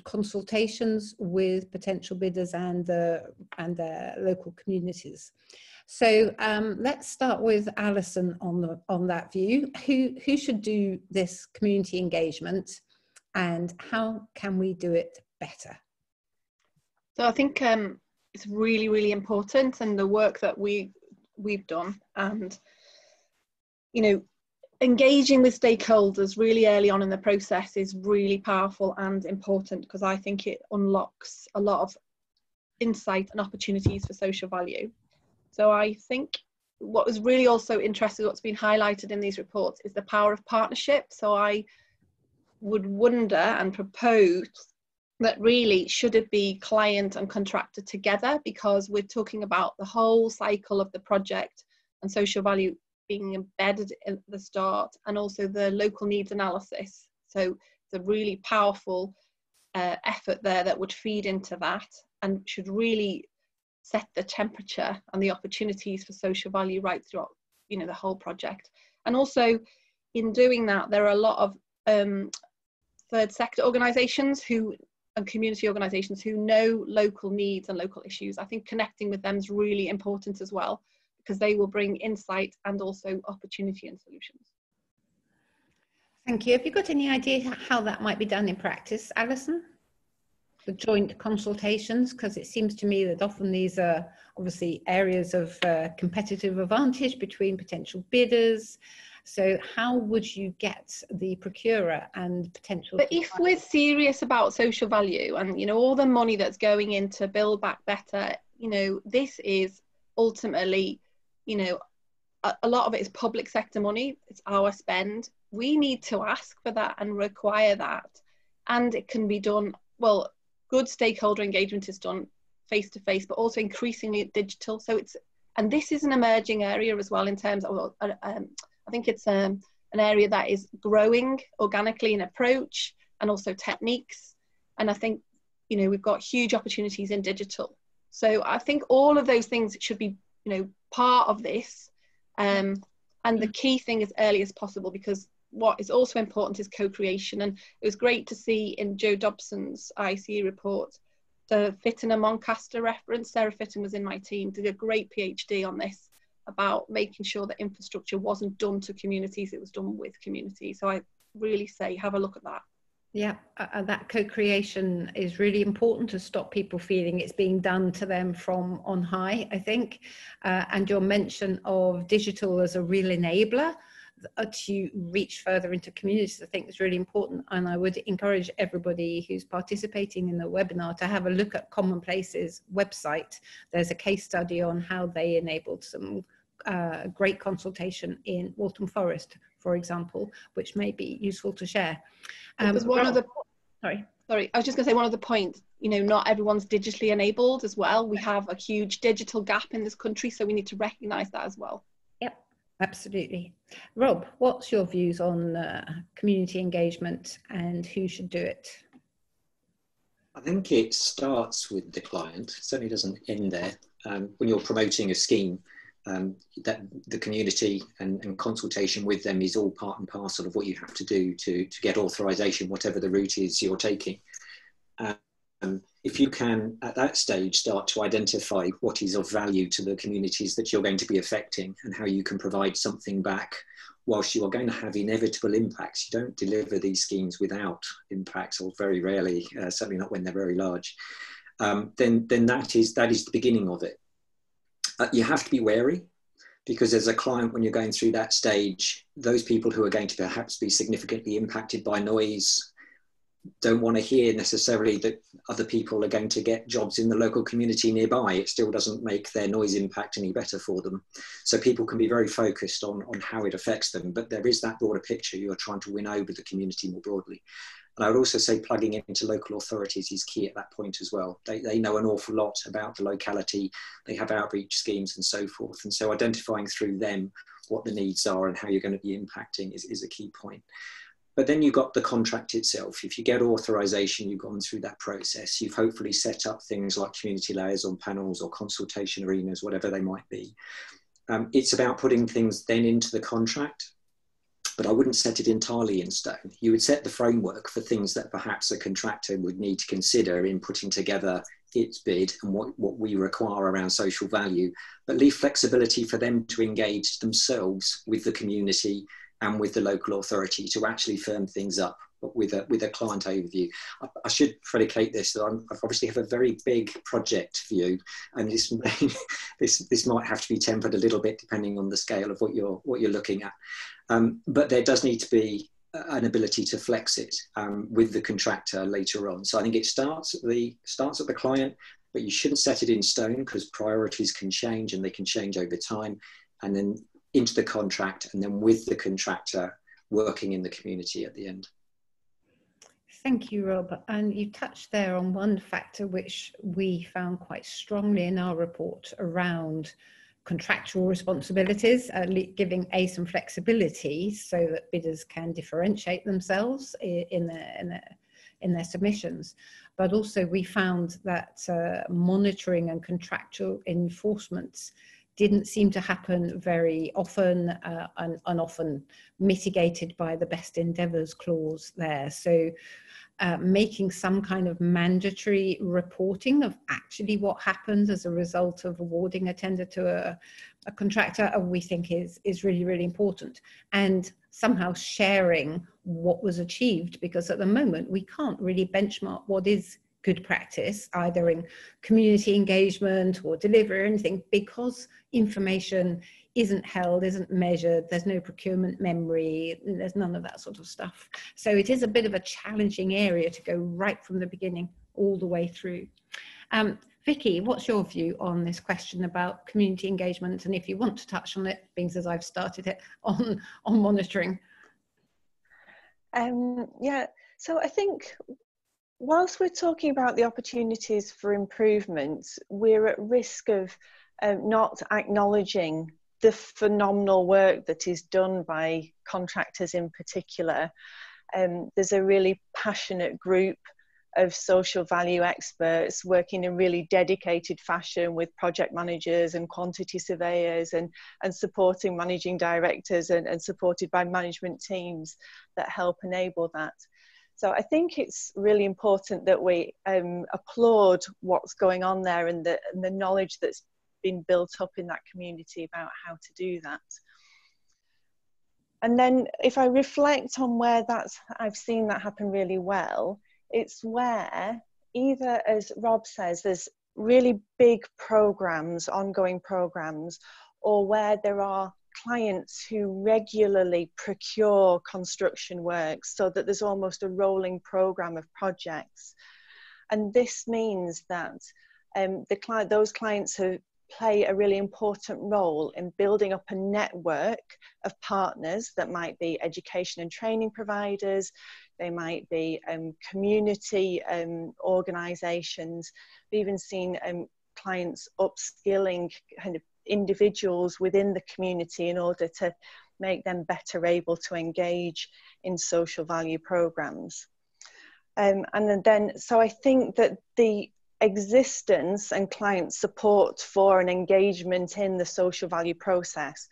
consultations with potential bidders and their local communities. So let's start with Alison on that view. Who should do this community engagement, and how can we do it better? So I think it's really, really important, and the work that we've done, and engaging with stakeholders really early on in the process is really powerful and important, because I think it unlocks a lot of insight and opportunities for social value. So I think what was really also interesting, what's been highlighted in these reports, is the power of partnership. So I would wonder and propose that really should it be client and contractor together, because we're talking about the whole cycle of the project and social value being embedded at the start, and also the local needs analysis. So it's a really powerful effort there that would feed into that and should really set the temperature and the opportunities for social value right throughout the whole project. And also in doing that, there are a lot of third sector organisations and community organisations who know local needs and local issues. I think connecting with them is really important as well, because they will bring insight and also opportunity and solutions. Thank you. Have you got any idea how that might be done in practice, Alison? The joint consultations, because it seems to me that often these are obviously areas of competitive advantage between potential bidders. So how would you get the procurer and potential? But if we're serious about social value and, you know, all the money that's going into Build Back Better, you know, this is ultimately, you know, a lot of it is public sector money. It's our spend. We need to ask for that and require that. And it can be done, well, good stakeholder engagement is done face to face, but also increasingly digital. So it's, and this is an emerging area as well in terms of, I think it's an area that is growing organically in approach and also techniques. And I think, you know, we've got huge opportunities in digital. So I think all of those things should be, you know, part of this. And the key thing is early as possible, because what is also important is co-creation. And it was great to see in Joe Dobson's ICE report, the Fitton and Moncaster reference. Sarah Fitton was in my team, did a great PhD on this, about making sure that infrastructure wasn't done to communities, it was done with communities. So I really say, have a look at that. Yeah, that co-creation is really important to stop people feeling it's being done to them from on high, I think. And your mention of digital as a real enabler to reach further into communities, I think is really important. And I would encourage everybody who's participating in the webinar to have a look at Commonplace's website. There's a case study on how they enabled some great consultation in Waltham Forest, for example, which may be useful to share. Because one of the, sorry, I was just going to say one of the points, you know, not everyone's digitally enabled as well. We have a huge digital gap in this country, so we need to recognise that as well. Yep, absolutely. Rob, what's your views on community engagement and who should do it? I think it starts with the client. It certainly doesn't end there. When you're promoting a scheme, that the community and consultation with them is all part and parcel of what you have to do to get authorization, whatever the route is you're taking. If you can, at that stage, start to identify what is of value to the communities that you're going to be affecting and how you can provide something back, whilst you are going to have inevitable impacts. You don't deliver these schemes without impacts, or very rarely, certainly not when they're very large. Then that is the beginning of it. You have to be wary, because as a client, when you're going through that stage, those people who are going to perhaps be significantly impacted by noise don't want to hear necessarily that other people are going to get jobs in the local community nearby. It still doesn't make their noise impact any better for them. So people can be very focused on how it affects them, but there is that broader picture. You're trying to win over the community more broadly. And I would also say plugging into local authorities is key at that point as well. They know an awful lot about the locality. They have outreach schemes and so forth. And so identifying through them what the needs are and how you're going to be impacting is a key point. But then you've got the contract itself. If you get authorization, you've gone through that process. You've hopefully set up things like community liaison panels or consultation arenas, whatever they might be. It's about putting things then into the contract, but I wouldn't set it entirely in stone. You would set the framework for things that perhaps a contractor would need to consider in putting together its bid and what we require around social value, but leave flexibility for them to engage themselves with the community and with the local authority to actually firm things up with a client overview. I should predicate this, that I obviously have a very big project view, and this might have to be tempered a little bit depending on the scale of what you're looking at. But there does need to be an ability to flex it with the contractor later on. So I think it starts at the client, but you shouldn't set it in stone, because priorities can change and they can change over time, and then into the contract, and then with the contractor working in the community at the end. Thank you, Rob. And you touched there on one factor which we found quite strongly in our report around contractual responsibilities, giving some flexibility so that bidders can differentiate themselves in their submissions. But also we found that monitoring and contractual enforcement didn't seem to happen very often, and often mitigated by the best endeavours clause there. So making some kind of mandatory reporting of actually what happens as a result of awarding a tender to a contractor, we think is really, really important. And somehow sharing what was achieved, because at the moment we can't really benchmark what is good practice, either in community engagement or delivery or anything, because information isn't held, isn't measured, there's no procurement memory, there's none of that sort of stuff. So it is a bit of a challenging area to go right from the beginning all the way through. Vicky, what's your view on this question about community engagement? And if you want to touch on it, being as I've started it, on monitoring. Yeah, so I think whilst we're talking about the opportunities for improvement, we're at risk of not acknowledging the phenomenal work that is done by contractors in particular. There's a really passionate group of social value experts working in really dedicated fashion with project managers and quantity surveyors and supporting managing directors and supported by management teams that help enable that. So I think it's really important that we applaud what's going on there and the knowledge that's been built up in that community about how to do that. And then if I reflect on where I've seen that happen really well, it's where either, as Rob says, there's really big programs, ongoing programs, or where there are clients who regularly procure construction works so that there's almost a rolling program of projects. And this means that those clients play a really important role in building up a network of partners that might be education and training providers, they might be community organisations. We've even seen clients upskilling kind of individuals within the community in order to make them better able to engage in social value programmes. So I think that the existence and client support for an engagement in the social value process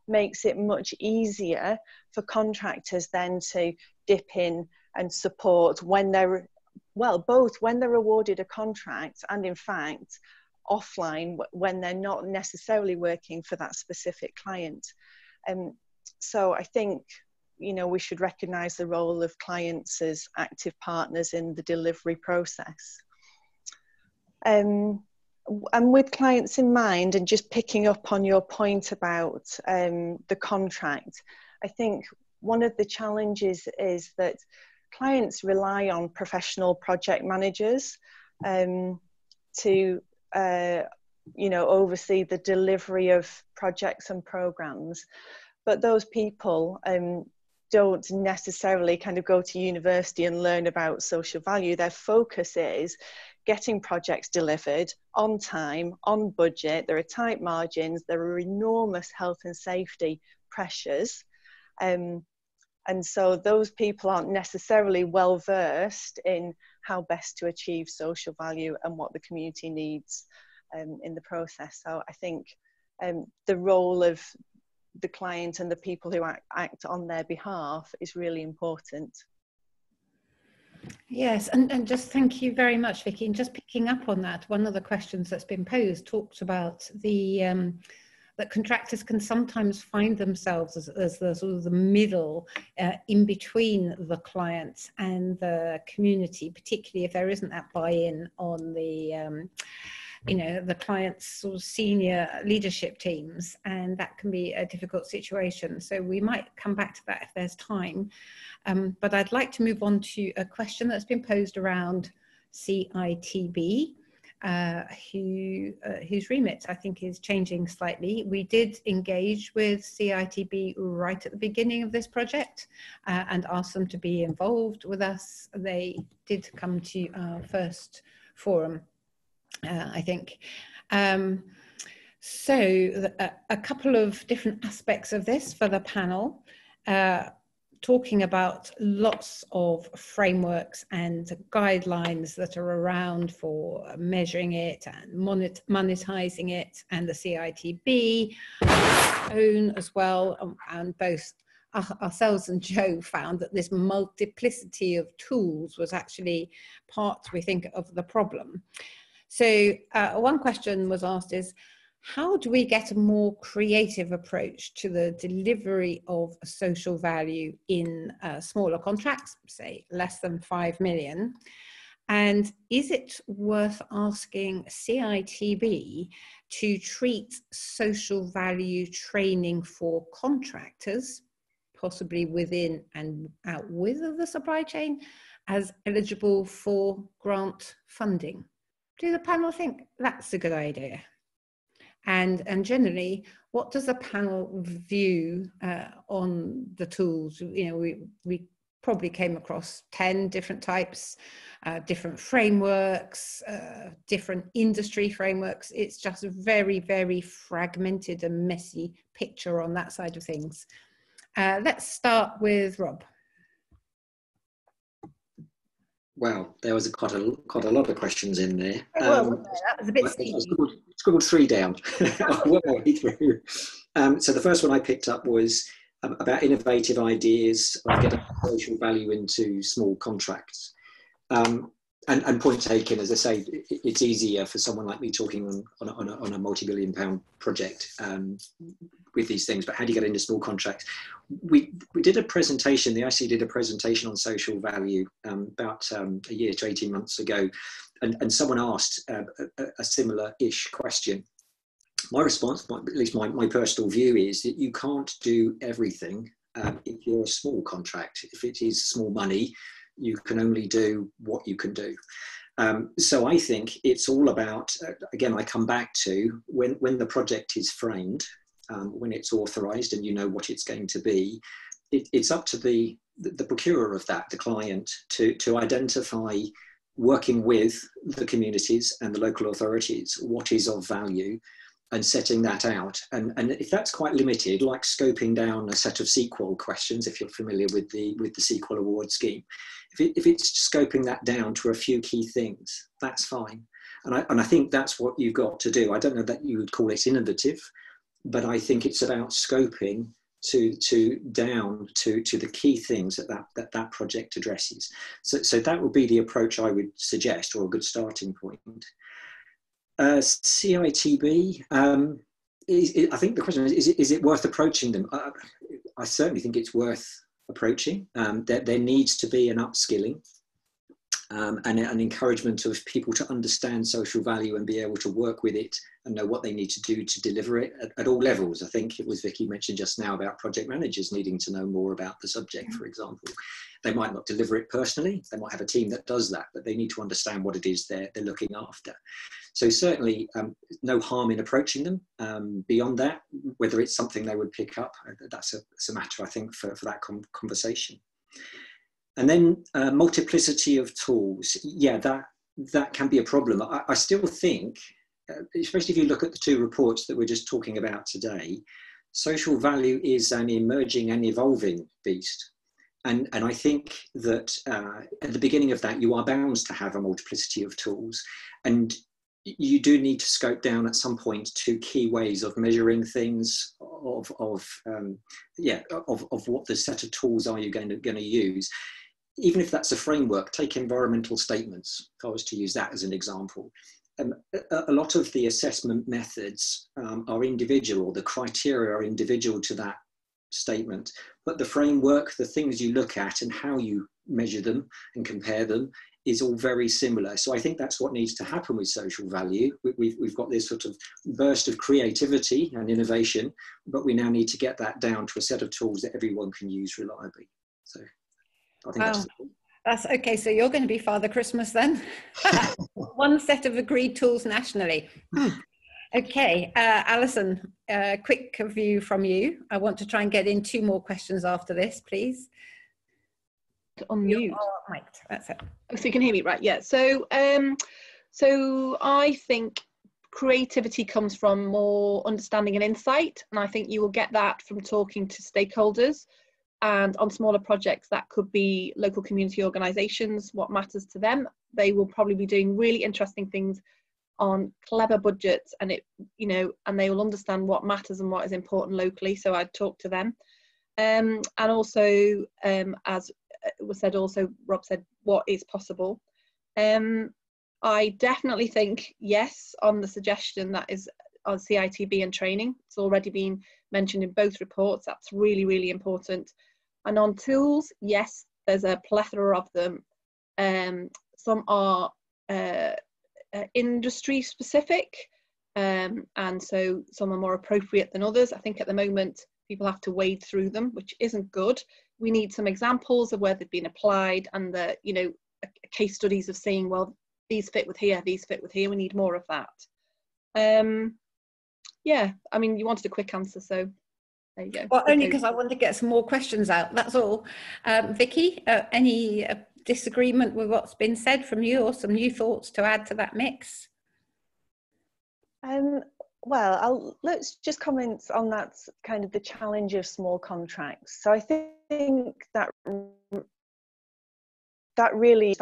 makes it much easier for contractors then to dip in and support when they're, well, both when they're awarded a contract and in fact offline when they're not necessarily working for that specific client. So I think, you know, we should recognise the role of clients as active partners in the delivery process. And with clients in mind, and just picking up on your point about the contract, I think one of the challenges is that clients rely on professional project managers to you know, oversee the delivery of projects and programs, but those people don't necessarily kind of go to university and learn about social value. Their focus is getting projects delivered on time, on budget. There are tight margins, there are enormous health and safety pressures. And so those people aren't necessarily well versed in how best to achieve social value and what the community needs in the process. So I think the role of the client and the people who act on their behalf is really important. Yes, and just thank you very much, Vicky. And just picking up on that, one of the questions that's been posed talks about the that contractors can sometimes find themselves as the sort of the middle in between the clients and the community, particularly if there isn't that buy-in on the you know, the client's sort of senior leadership teams, and that can be a difficult situation. So we might come back to that if there's time. But I'd like to move on to a question that's been posed around CITB, whose remit I think is changing slightly. We did engage with CITB right at the beginning of this project and asked them to be involved with us. They did come to our first forum, I think. So a couple of different aspects of this for the panel, talking about lots of frameworks and guidelines that are around for measuring it and monetizing it, and the CITB own as well, and both ourselves and Joe found that this multiplicity of tools was actually part, we think, of the problem. So one question was asked is, how do we get a more creative approach to the delivery of social value in smaller contracts, say less than 5 million? And is it worth asking CITB to treat social value training for contractors, possibly within and out with the supply chain, as eligible for grant funding? Do the panel think that's a good idea? And generally, what does the panel view on the tools? You know, we probably came across 10 different types, different frameworks, different industry frameworks. It's just a very, very fragmented and messy picture on that side of things. Let's start with Rob. Well, there was quite a lot of questions in there. That was a bit steep. I scribbled 3 down. So the first one I picked up was about innovative ideas of getting social value into small contracts. And point taken, as I say, it's easier for someone like me talking on a multi-billion-pound project with these things, but how do you get into small contracts? We did a presentation, the IC did a presentation on social value about a year to 18 months ago, and someone asked a similar-ish question. My response, at least my personal view, is that you can't do everything if you're a small contract. If it is small money, you can only do what you can do. So I think it's all about, again, I come back to when the project is framed, when it's authorised and you know what it's going to be, it's up to the procurer of that, the client, to identify, working with the communities and the local authorities, what is of value, and setting that out. And if that's quite limited, like scoping down a set of SQL questions, if you're familiar with the SQL award scheme, if it's scoping that down to a few key things, that's fine. And I think that's what you've got to do. I don't know that you would call it innovative, but I think it's about scoping down to the key things that project addresses. So that would be the approach I would suggest, or a good starting point. CITB, I think the question is it worth approaching them? I certainly think it's worth approaching. There needs to be an upskilling and an encouragement of people to understand social value and be able to work with it and know what they need to do to deliver it at all levels. I think it was Vicky mentioned just now about project managers needing to know more about the subject, for example. They might not deliver it personally, they might have a team that does that, but they need to understand what it is they're looking after. So certainly no harm in approaching them. Beyond that, whether it's something they would pick up, that's a matter, I think, for that conversation. And then multiplicity of tools, yeah, that can be a problem. I still think, especially if you look at the 2 reports that we're just talking about today, social value is an emerging and evolving beast. And I think that at the beginning of that, you are bound to have a multiplicity of tools. And you do need to scope down at some point to key ways of measuring things, of what the set of tools are you going to use. Even if that's a framework, take environmental statements, if I was to use that as an example. A lot of the assessment methods are individual, the criteria are individual to that statement, but the framework, the things you look at and how you measure them and compare them is all very similar. So I think that's what needs to happen with social value. We've got this sort of burst of creativity and innovation, but we now need to get that down to a set of tools that everyone can use reliably. So I think that's okay. So you're going to be Father Christmas then? One set of agreed tools nationally. Okay, Alison, quick view from you. I want to try and get in 2 more questions after this, please. On mute. Mic'd, that's it. Oh, so you can hear me, right? Yeah. So I think creativity comes from more understanding and insight, and I think you will get that from talking to stakeholders. And on smaller projects, that could be local community organisations, what matters to them. They will probably be doing really interesting things on clever budgets, and and they will understand what matters and what is important locally. So I'd talk to them. And also, as was said, also Rob said, what is possible. I definitely think yes on the suggestion that is on CITB and training. It's already been mentioned in both reports. That's really, really important. And on tools, yes, there's a plethora of them. some are industry specific, and so some are more appropriate than others. I think at the moment people have to wade through them, which isn't good. We need some examples of where they've been applied, and the, you know, case studies of saying, well, these fit with here, these fit with here. We need more of that. Yeah, I mean, you wanted a quick answer, so there you go. Well, only because I want to get some more questions out, that's all. Vicky, any disagreement with what's been said from you, or some new thoughts to add to that mix? Well, let's just comment on that kind of the challenge of small contracts. So I think that really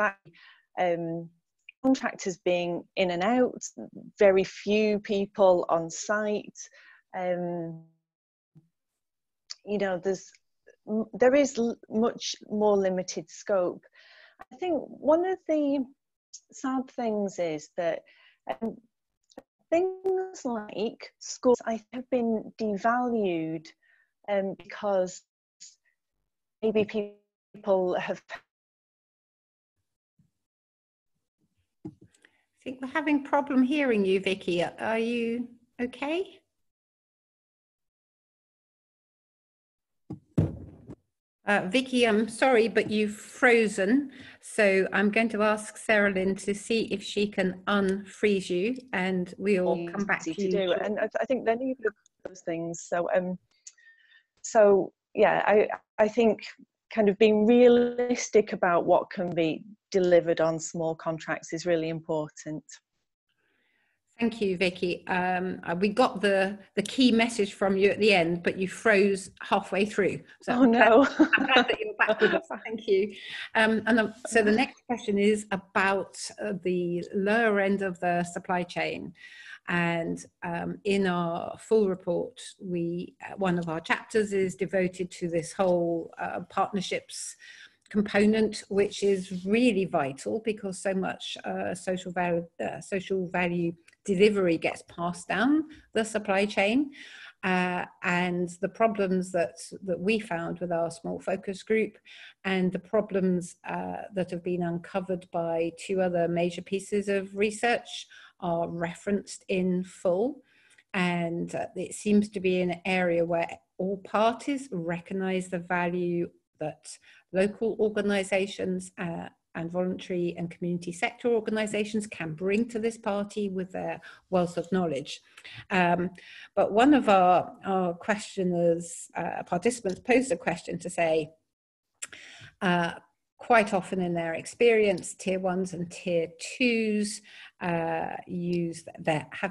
contractors being in and out, very few people on site. You know, there is much more limited scope. I think one of the sad things is that things like schools have been devalued because maybe people have. I think we're having a problem hearing you, Vicky. Are you okay? Vicky, I'm sorry, but you've frozen. So I'm going to ask Sarah Lynn to see if she can unfreeze you, and we'll come back to you. Do. And I think they're neither of those things. So yeah, I think kind of being realistic about what can be delivered on small contracts is really important. Thank you, Vicky. We got the key message from you at the end, but you froze halfway through. So oh no! I'm glad that you're back with us. Thank you. So the next question is about the lower end of the supply chain. And in our full report, one of our chapters is devoted to this whole partnerships component, which is really vital because so much social value delivery gets passed down the supply chain, and the problems that we found with our small focus group, and the problems that have been uncovered by two other major pieces of research are referenced in full. And it seems to be an area where all parties recognize the value that local organizations and voluntary and community sector organizations can bring to this party with their wealth of knowledge. But one of our questioners, participants, posed a question to say, quite often in their experience, tier ones and tier twos have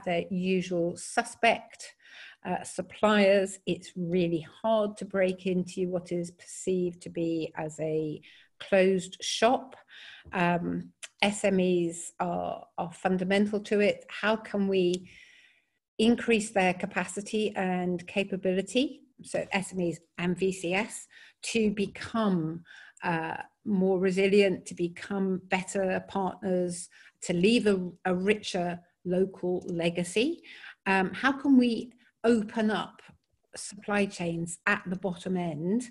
their usual suspect suppliers. It's really hard to break into what is perceived to be as a closed shop. SMEs are fundamental to it. How can we increase their capacity and capability, so SMEs and VCS, to become more resilient, to become better partners, to leave a richer local legacy? How can we open up supply chains at the bottom end?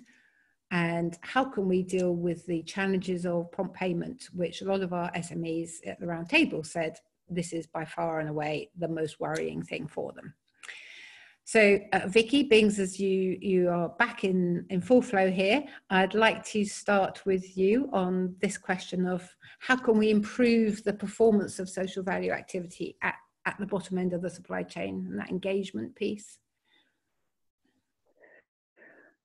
And how can we deal with the challenges of prompt payment, which a lot of our SMEs at the round table said this is by far and away the most worrying thing for them. So Vicky, being as you are back in full flow here, I'd like to start with you on this question of how can we improve the performance of social value activity at the bottom end of the supply chain, and that engagement piece?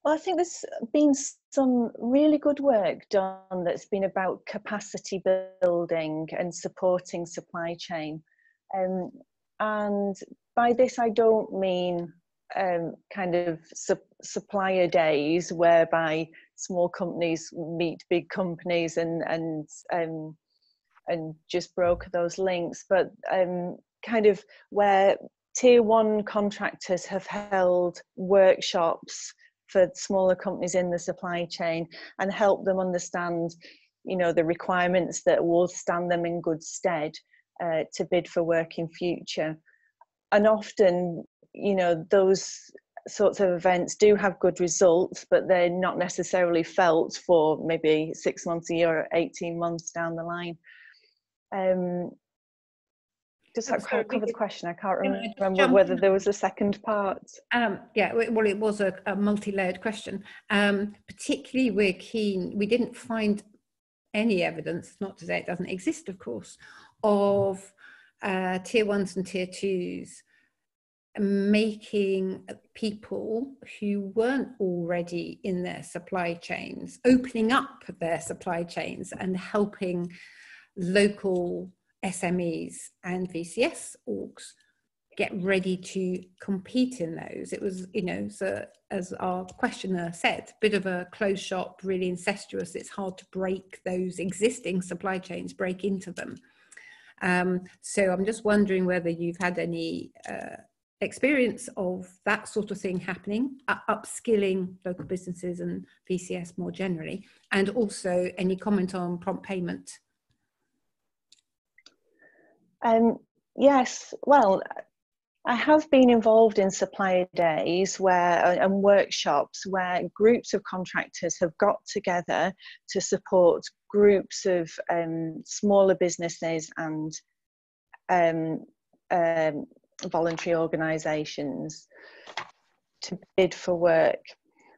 Well, I think there's been some really good work done that's been about capacity building and supporting supply chain. And by this, I don't mean kind of supplier days whereby small companies meet big companies and just broker those links, but kind of where tier one contractors have held workshops for smaller companies in the supply chain and help them understand, you know, the requirements that will stand them in good stead to bid for work in future. And often, you know, those sorts of events do have good results, but they're not necessarily felt for maybe 6 months, a year, or 18 months down the line. Does that cover the question? I can't remember jump whether in? there was a second part. Yeah, well, it was a multi-layered question. Particularly, we're keen, we didn't find any evidence, not to say it doesn't exist, of course, of tier ones and tier twos making people who weren't already in their supply chains, opening up their supply chains and helping local SMEs and VCS orgs get ready to compete in those. It was, you know, so as our questioner said, a bit of a closed shop, really incestuous. It's hard to break those existing supply chains, break into them. So I'm just wondering whether you've had any experience of that sort of thing happening, upskilling local businesses and VCS more generally, and also any comment on prompt payment? Yes, well, I have been involved in supplier days and workshops where groups of contractors have got together to support groups of smaller businesses and voluntary organisations to bid for work.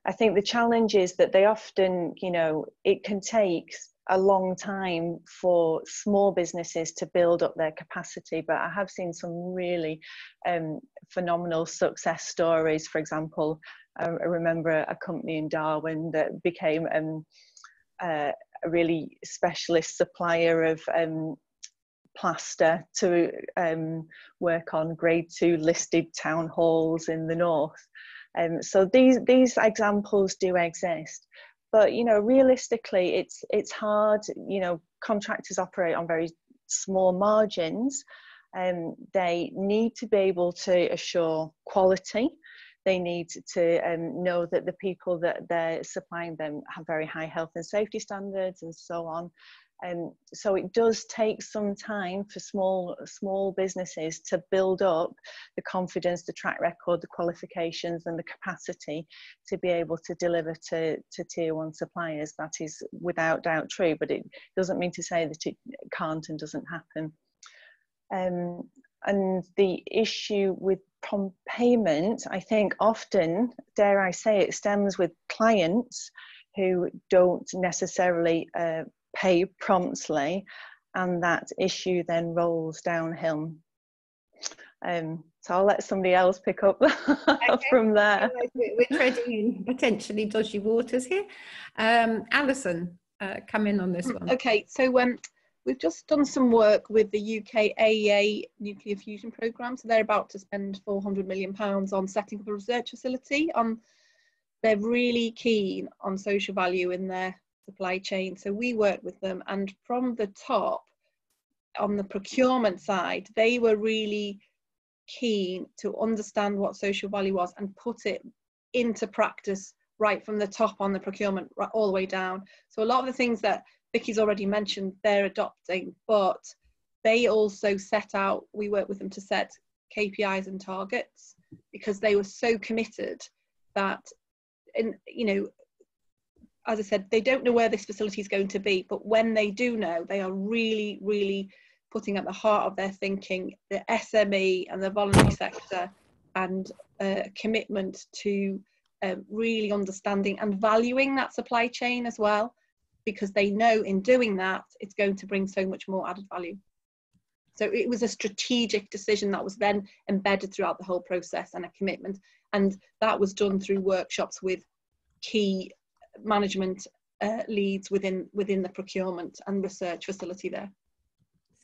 I think the challenge is that they often, you know, it can take a long time for small businesses to build up their capacity, but I have seen some really phenomenal success stories. For example, I remember a company in Darwin that became a really specialist supplier of plaster to work on grade 2 listed town halls in the north. So these examples do exist, but you know, realistically it's hard. You know, contractors operate on very small margins, and they need to be able to assure quality. They need to know that the people that they're supplying them have very high health and safety standards and so on. So it does take some time for small businesses to build up the confidence, the track record, the qualifications and the capacity to be able to deliver to tier 1 suppliers. That is without doubt true, but it doesn't mean to say that it can't and doesn't happen. And the issue with prompt payment, I think often, dare I say it, stems with clients who don't necessarily pay promptly, and that issue then rolls downhill. So I'll let somebody else pick up from there. We're treading in potentially dodgy waters here. Alison, come in on this one. Okay, so we've just done some work with the UK AEA nuclear fusion programme. So they're about to spend £400 million on setting up a research facility. They're really keen on social value in their supply chain. So we worked with them, and from the top, on the procurement side, they were really keen to understand what social value was and put it into practice right from the top on the procurement all the way down. So a lot of the things that Vicky's already mentioned, they're adopting, but they also set out, we worked with them to set KPIs and targets, because they were so committed that, you know, as I said, they don't know where this facility is going to be, but when they do know, they are really, really putting at the heart of their thinking the SME and the voluntary sector, and commitment to really understanding and valuing that supply chain as well, because they know in doing that, it's going to bring so much more added value. So it was a strategic decision that was then embedded throughout the whole process, and a commitment. And that was done through workshops with key management leads within the procurement and research facility there.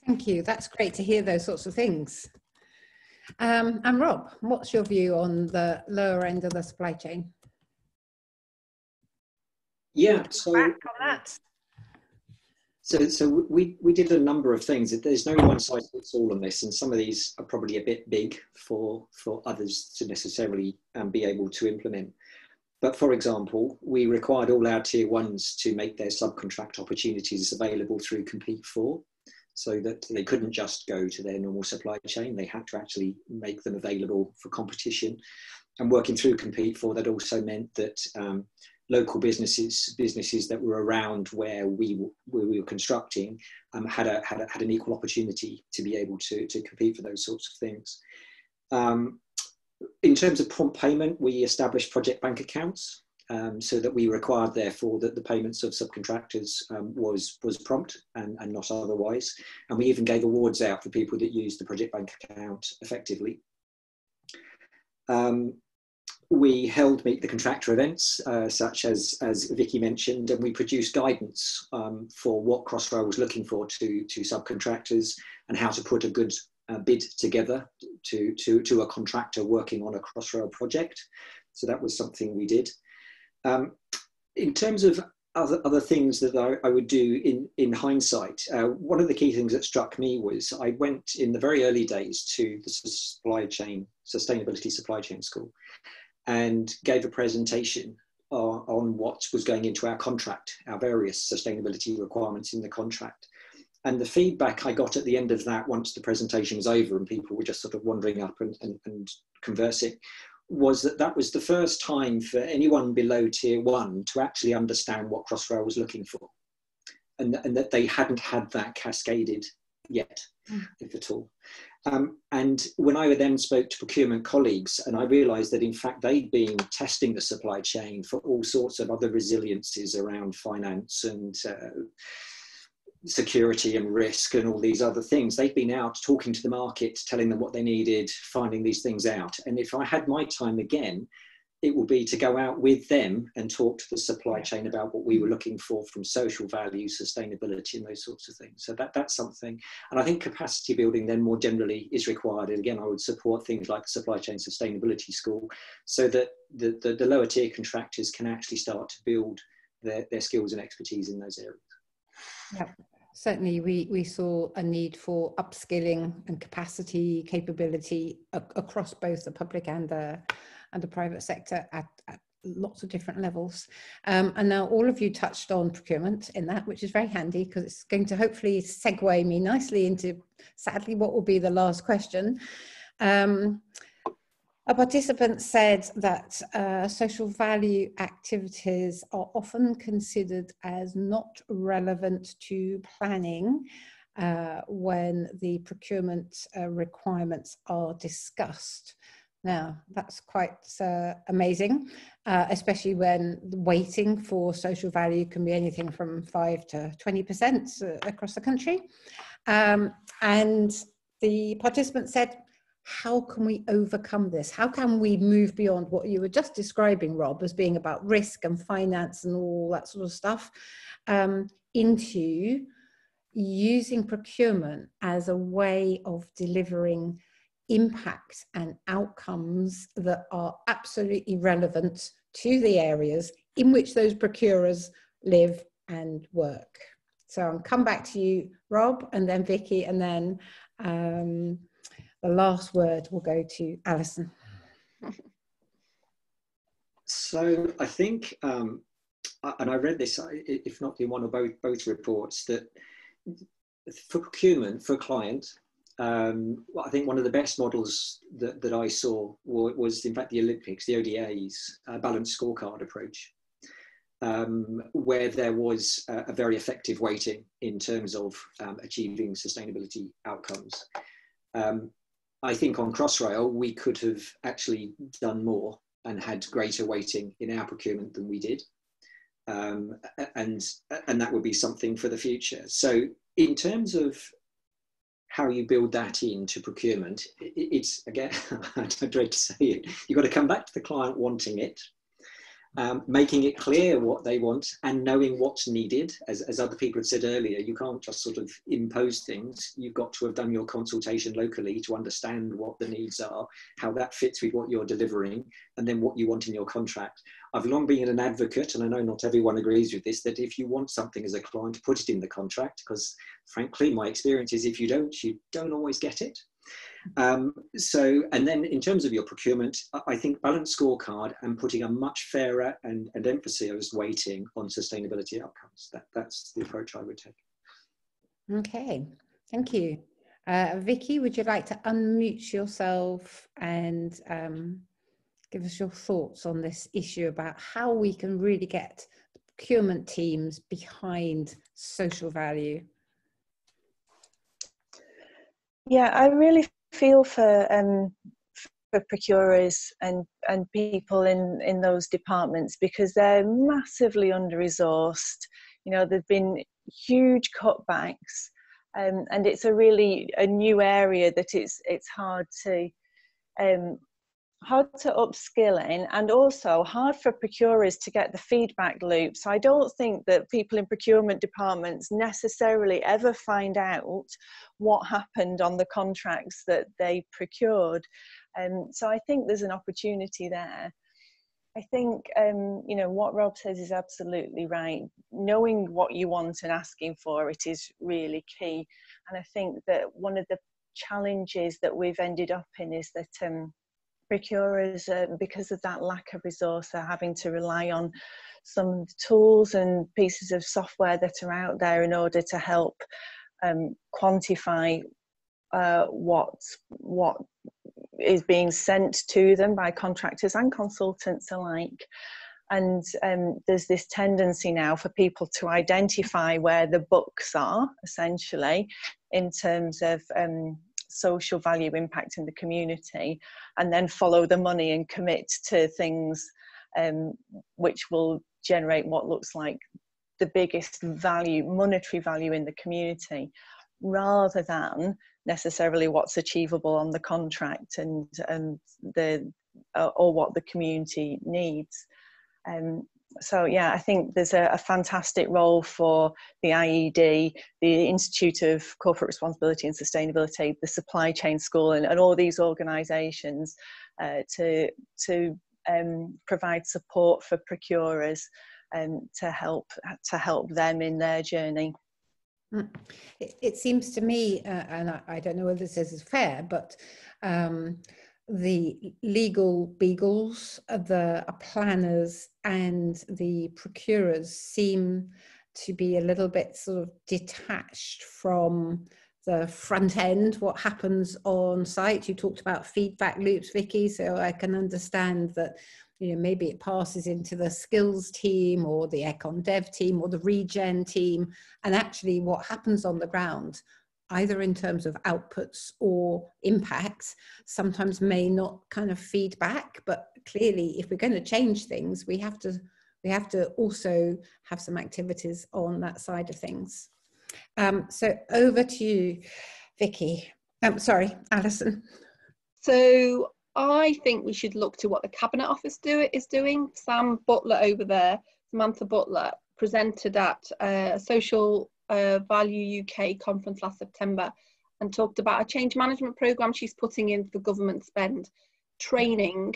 Thank you. That's great to hear those sorts of things. And Rob, what's your view on the lower end of the supply chain? Yeah, so we did a number of things. There's no one size fits all on this, and some of these are probably a bit big for others to necessarily be able to implement. But for example, we required all our tier 1s to make their subcontract opportunities available through Compete For, so that they couldn't just go to their normal supply chain. They had to actually make them available for competition. And working through Compete For, that also meant that local businesses that were around where we were constructing had an equal opportunity to be able to compete for those sorts of things. In terms of prompt payment, we established project bank accounts so that we required, therefore, that the payments of subcontractors was prompt and not otherwise. And we even gave awards out for people that used the project bank account effectively. We held Meet the Contractor events, such as Vicky mentioned, and we produced guidance for what Crossrail was looking for to subcontractors and how to put a good bid together to a contractor working on a Crossrail project. So that was something we did. In terms of other things that I would do in hindsight, one of the key things that struck me was I went in the very early days to the Sustainability Supply Chain School and gave a presentation on what was going into our contract, our various sustainability requirements in the contract. And the feedback I got at the end of that, once the presentation was over and people were just sort of wandering up and conversing, was that was the first time for anyone below tier 1 to actually understand what Crossrail was looking for, and that they hadn't had that cascaded yet, if at all. And when I then spoke to procurement colleagues, and I realised that in fact they'd been testing the supply chain for all sorts of other resiliencies around finance and security and risk and all these other things. They've been out talking to the market, telling them what they needed, finding these things out. And if I had my time again, it will be to go out with them and talk to the supply chain about what we were looking for from social value, sustainability, and those sorts of things. So that's something. And I think capacity building then more generally is required. And again, I would support things like the Supply Chain Sustainability School so that the lower tier contractors can actually start to build their skills and expertise in those areas. Yeah. Certainly, we saw a need for upskilling and capacity capability across both the public and the private sector at lots of different levels. And now all of you touched on procurement in that, which is very handy because it's going to hopefully segue me nicely into, sadly, what will be the last question. A participant said that social value activities are often considered as not relevant to planning when the procurement requirements are discussed. Now, that's quite amazing, especially when waiting for social value can be anything from 5 to 20% across the country. And the participant said, how can we overcome this? How can we move beyond what you were just describing, Rob, as being about risk and finance and all that sort of stuff, into using procurement as a way of delivering impact and outcomes that are absolutely relevant to the areas in which those procurers live and work? So I'll come back to you, Rob, and then Vicky, and then the last word will go to Alison. So I think, and I read this, if not in one or both reports, that for procurement, for a client, I think one of the best models that I saw was in fact the Olympics, the ODA's balanced scorecard approach, where there was a very effective weighting in terms of achieving sustainability outcomes. I think on Crossrail, we could have actually done more and had greater weighting in our procurement than we did. And that would be something for the future. So in terms of how you build that into procurement, it's, again, I dread to say it, you've got to come back to the client wanting it, making it clear what they want and knowing what's needed. As other people have said earlier, you can't just sort of impose things. You've got to have done your consultation locally to understand what the needs are, how that fits with what you're delivering, and then what you want in your contract. I've long been an advocate, and I know not everyone agrees with this, that if you want something as a client, put it in the contract, because frankly, my experience is if you don't always get it. And then in terms of your procurement, I think balanced scorecard and putting a much fairer and emphasised weighting on sustainability outcomes. That's the approach I would take. Okay, thank you. Vicky, would you like to unmute yourself and give us your thoughts on this issue about how we can really get procurement teams behind social value. Yeah, I really feel for procurers and people in those departments, because they're massively under-resourced. You know, there've been huge cutbacks, and it's a new area that it's hard to upskill in, and also hard for procurers to get the feedback loop. So I don't think that people in procurement departments necessarily ever find out what happened on the contracts that they procured. So I think there's an opportunity there. I think, you know, what Rob says is absolutely right. Knowing what you want and asking for it is really key. And I think that one of the challenges that we've ended up in is that procurers, because of that lack of resource, are having to rely on some tools and pieces of software that are out there in order to help quantify what is being sent to them by contractors and consultants alike. And there's this tendency now for people to identify where the bucks are, essentially, in terms of social value impact in the community, and then follow the money and commit to things which will generate what looks like the biggest value, monetary value in the community, rather than necessarily what's achievable on the contract and or what the community needs. So yeah, I think there's a fantastic role for the IED, the Institute of Corporate Responsibility and Sustainability, the Supply Chain School, and all these organisations to provide support for procurers and to help them in their journey. It seems to me, and I don't know whether this is fair, but the legal beagles, the planners and the procurers seem to be a little bit sort of detached from the front end, what happens on site. You talked about feedback loops, Vicky, so I can understand that, you know, maybe it passes into the skills team or the Econ Dev team or the regen team, and actually what happens on the ground, either in terms of outputs or impacts, sometimes may not kind of feed back. But clearly, if we're going to change things, we have to also have some activities on that side of things. So over to you, Vicky. Sorry, Alison. So I think we should look to what the Cabinet Office is doing. Sam Butler over there, Samantha Butler, presented at a Social Value UK conference last September and talked about a change management programme she's putting in for government spend, training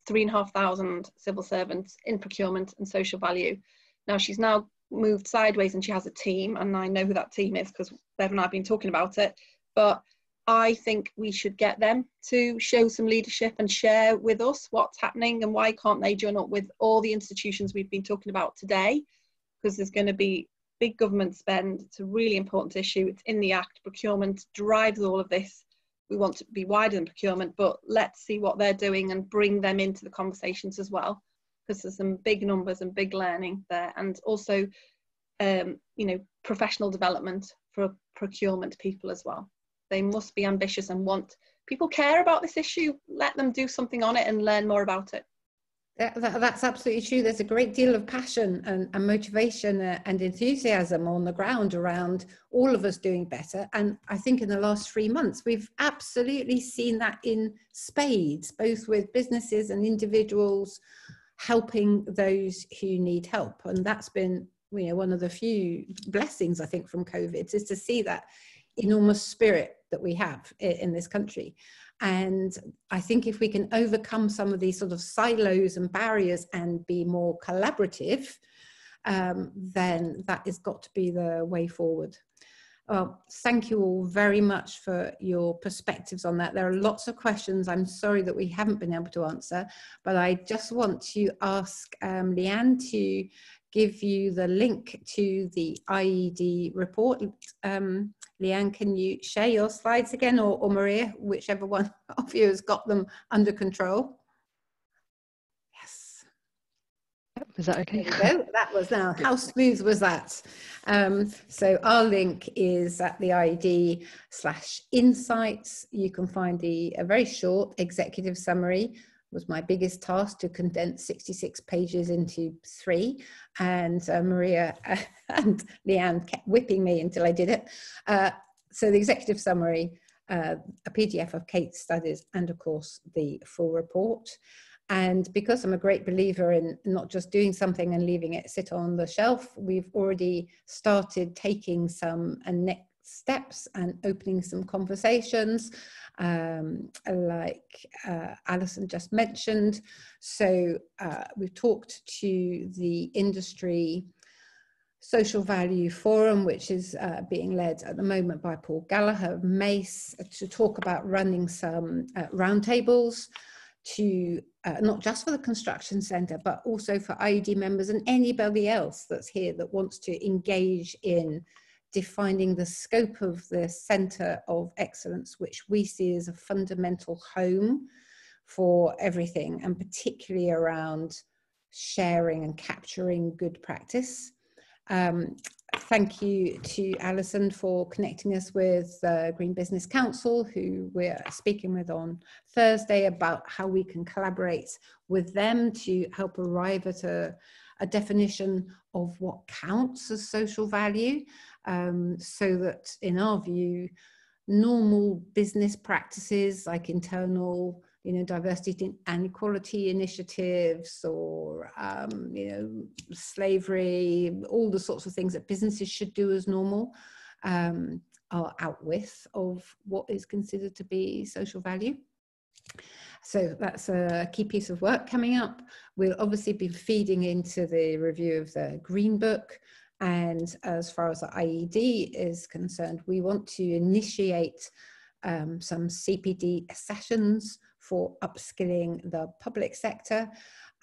3,500 civil servants in procurement and social value. Now she's now moved sideways and she has a team, and I know who that team is because Bev and I have been talking about it, but I think we should get them to show some leadership and share with us what's happening and why can't they join up with all the institutions we've been talking about today, because there's going to be big government spend. It's a really important issue. It's in the Act. Procurement drives all of this. We want to be wider than procurement, but let's see what they're doing and bring them into the conversations as well, because there's some big numbers and big learning there. And also, you know, professional development for procurement people as well. They must be ambitious and want, people care about this issue. Let them do something on it and learn more about it. That's absolutely true. There's a great deal of passion and motivation and enthusiasm on the ground around all of us doing better. And I think in the last 3 months, we've absolutely seen that in spades, both with businesses and individuals helping those who need help. And that's been, you know, one of the few blessings, I think, from COVID, is to see that enormous spirit that we have in this country. And I think if we can overcome some of these sort of silos and barriers and be more collaborative, then that has got to be the way forward. Well, thank you all very much for your perspectives on that. There are lots of questions I'm sorry that we haven't been able to answer, but I just want to ask Leanne to give you the link to the IED report. Leanne, can you share your slides again, or Maria, whichever one of you has got them under control? Is that okay? There we go. That was now, how smooth was that? So our link is at the IED/insights. You can find a very short executive summary. It was my biggest task to condense 66 pages into 3. And Maria and Leanne kept whipping me until I did it. So the executive summary, a PDF of Kate's studies, and of course the full report. And because I'm a great believer in not just doing something and leaving it sit on the shelf, we've already started taking some next steps and opening some conversations, like Alison just mentioned. So we've talked to the Industry Social Value Forum, which is being led at the moment by Paul Gallagher of Mace, to talk about running some roundtables, to not just for the construction centre, but also for IED members and anybody else that's here that wants to engage in defining the scope of the Centre of Excellence, which we see as a fundamental home for everything, and particularly around sharing and capturing good practice. Thank you to Alison for connecting us with Green Business Council, who we're speaking with on Thursday about how we can collaborate with them to help arrive at a definition of what counts as social value, so that in our view, normal business practices like internal diversity and equality initiatives, or, slavery, all the sorts of things that businesses should do as normal, are out with of what is considered to be social value. So that's a key piece of work coming up. We'll obviously be feeding into the review of the Green Book. And as far as the IED is concerned, we want to initiate some CPD sessions for upskilling the public sector.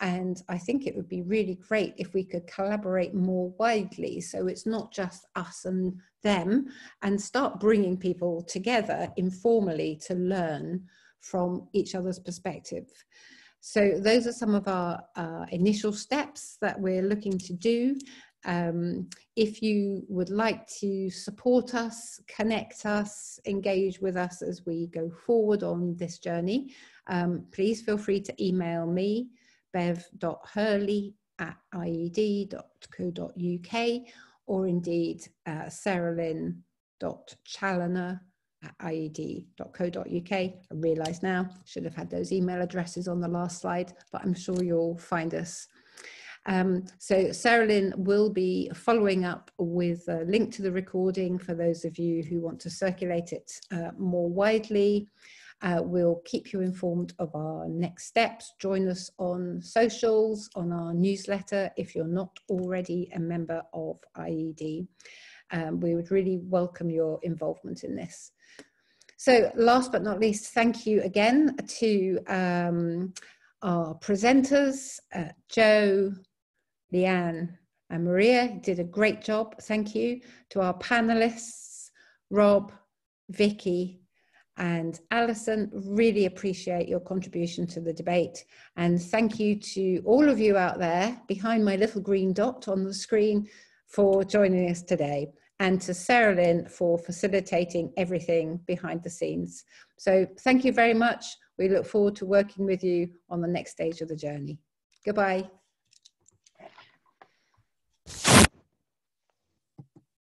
And I think it would be really great if we could collaborate more widely, so it's not just us and them, and start bringing people together informally to learn from each other's perspective. So those are some of our initial steps that we're looking to do. If you would like to support us, connect us, engage with us as we go forward on this journey, please feel free to email me, bev.hurley@ied.co.uk, or indeed sarah-lynn.challoner@ied.co.uk. I realise now, should have had those email addresses on the last slide, but I'm sure you'll find us. So Sarah Lynn will be following up with a link to the recording for those of you who want to circulate it more widely. We'll keep you informed of our next steps. Join us on socials, on our newsletter, if you're not already a member of IED. We would really welcome your involvement in this. So last but not least, thank you again to our presenters, Joe, Leanne and Maria. Did a great job, thank you. To our panelists, Rob, Vicky and Alison, really appreciate your contribution to the debate. And thank you to all of you out there behind my little green dot on the screen for joining us today, and to Sarah Lynn for facilitating everything behind the scenes. So thank you very much. We look forward to working with you on the next stage of the journey. Goodbye.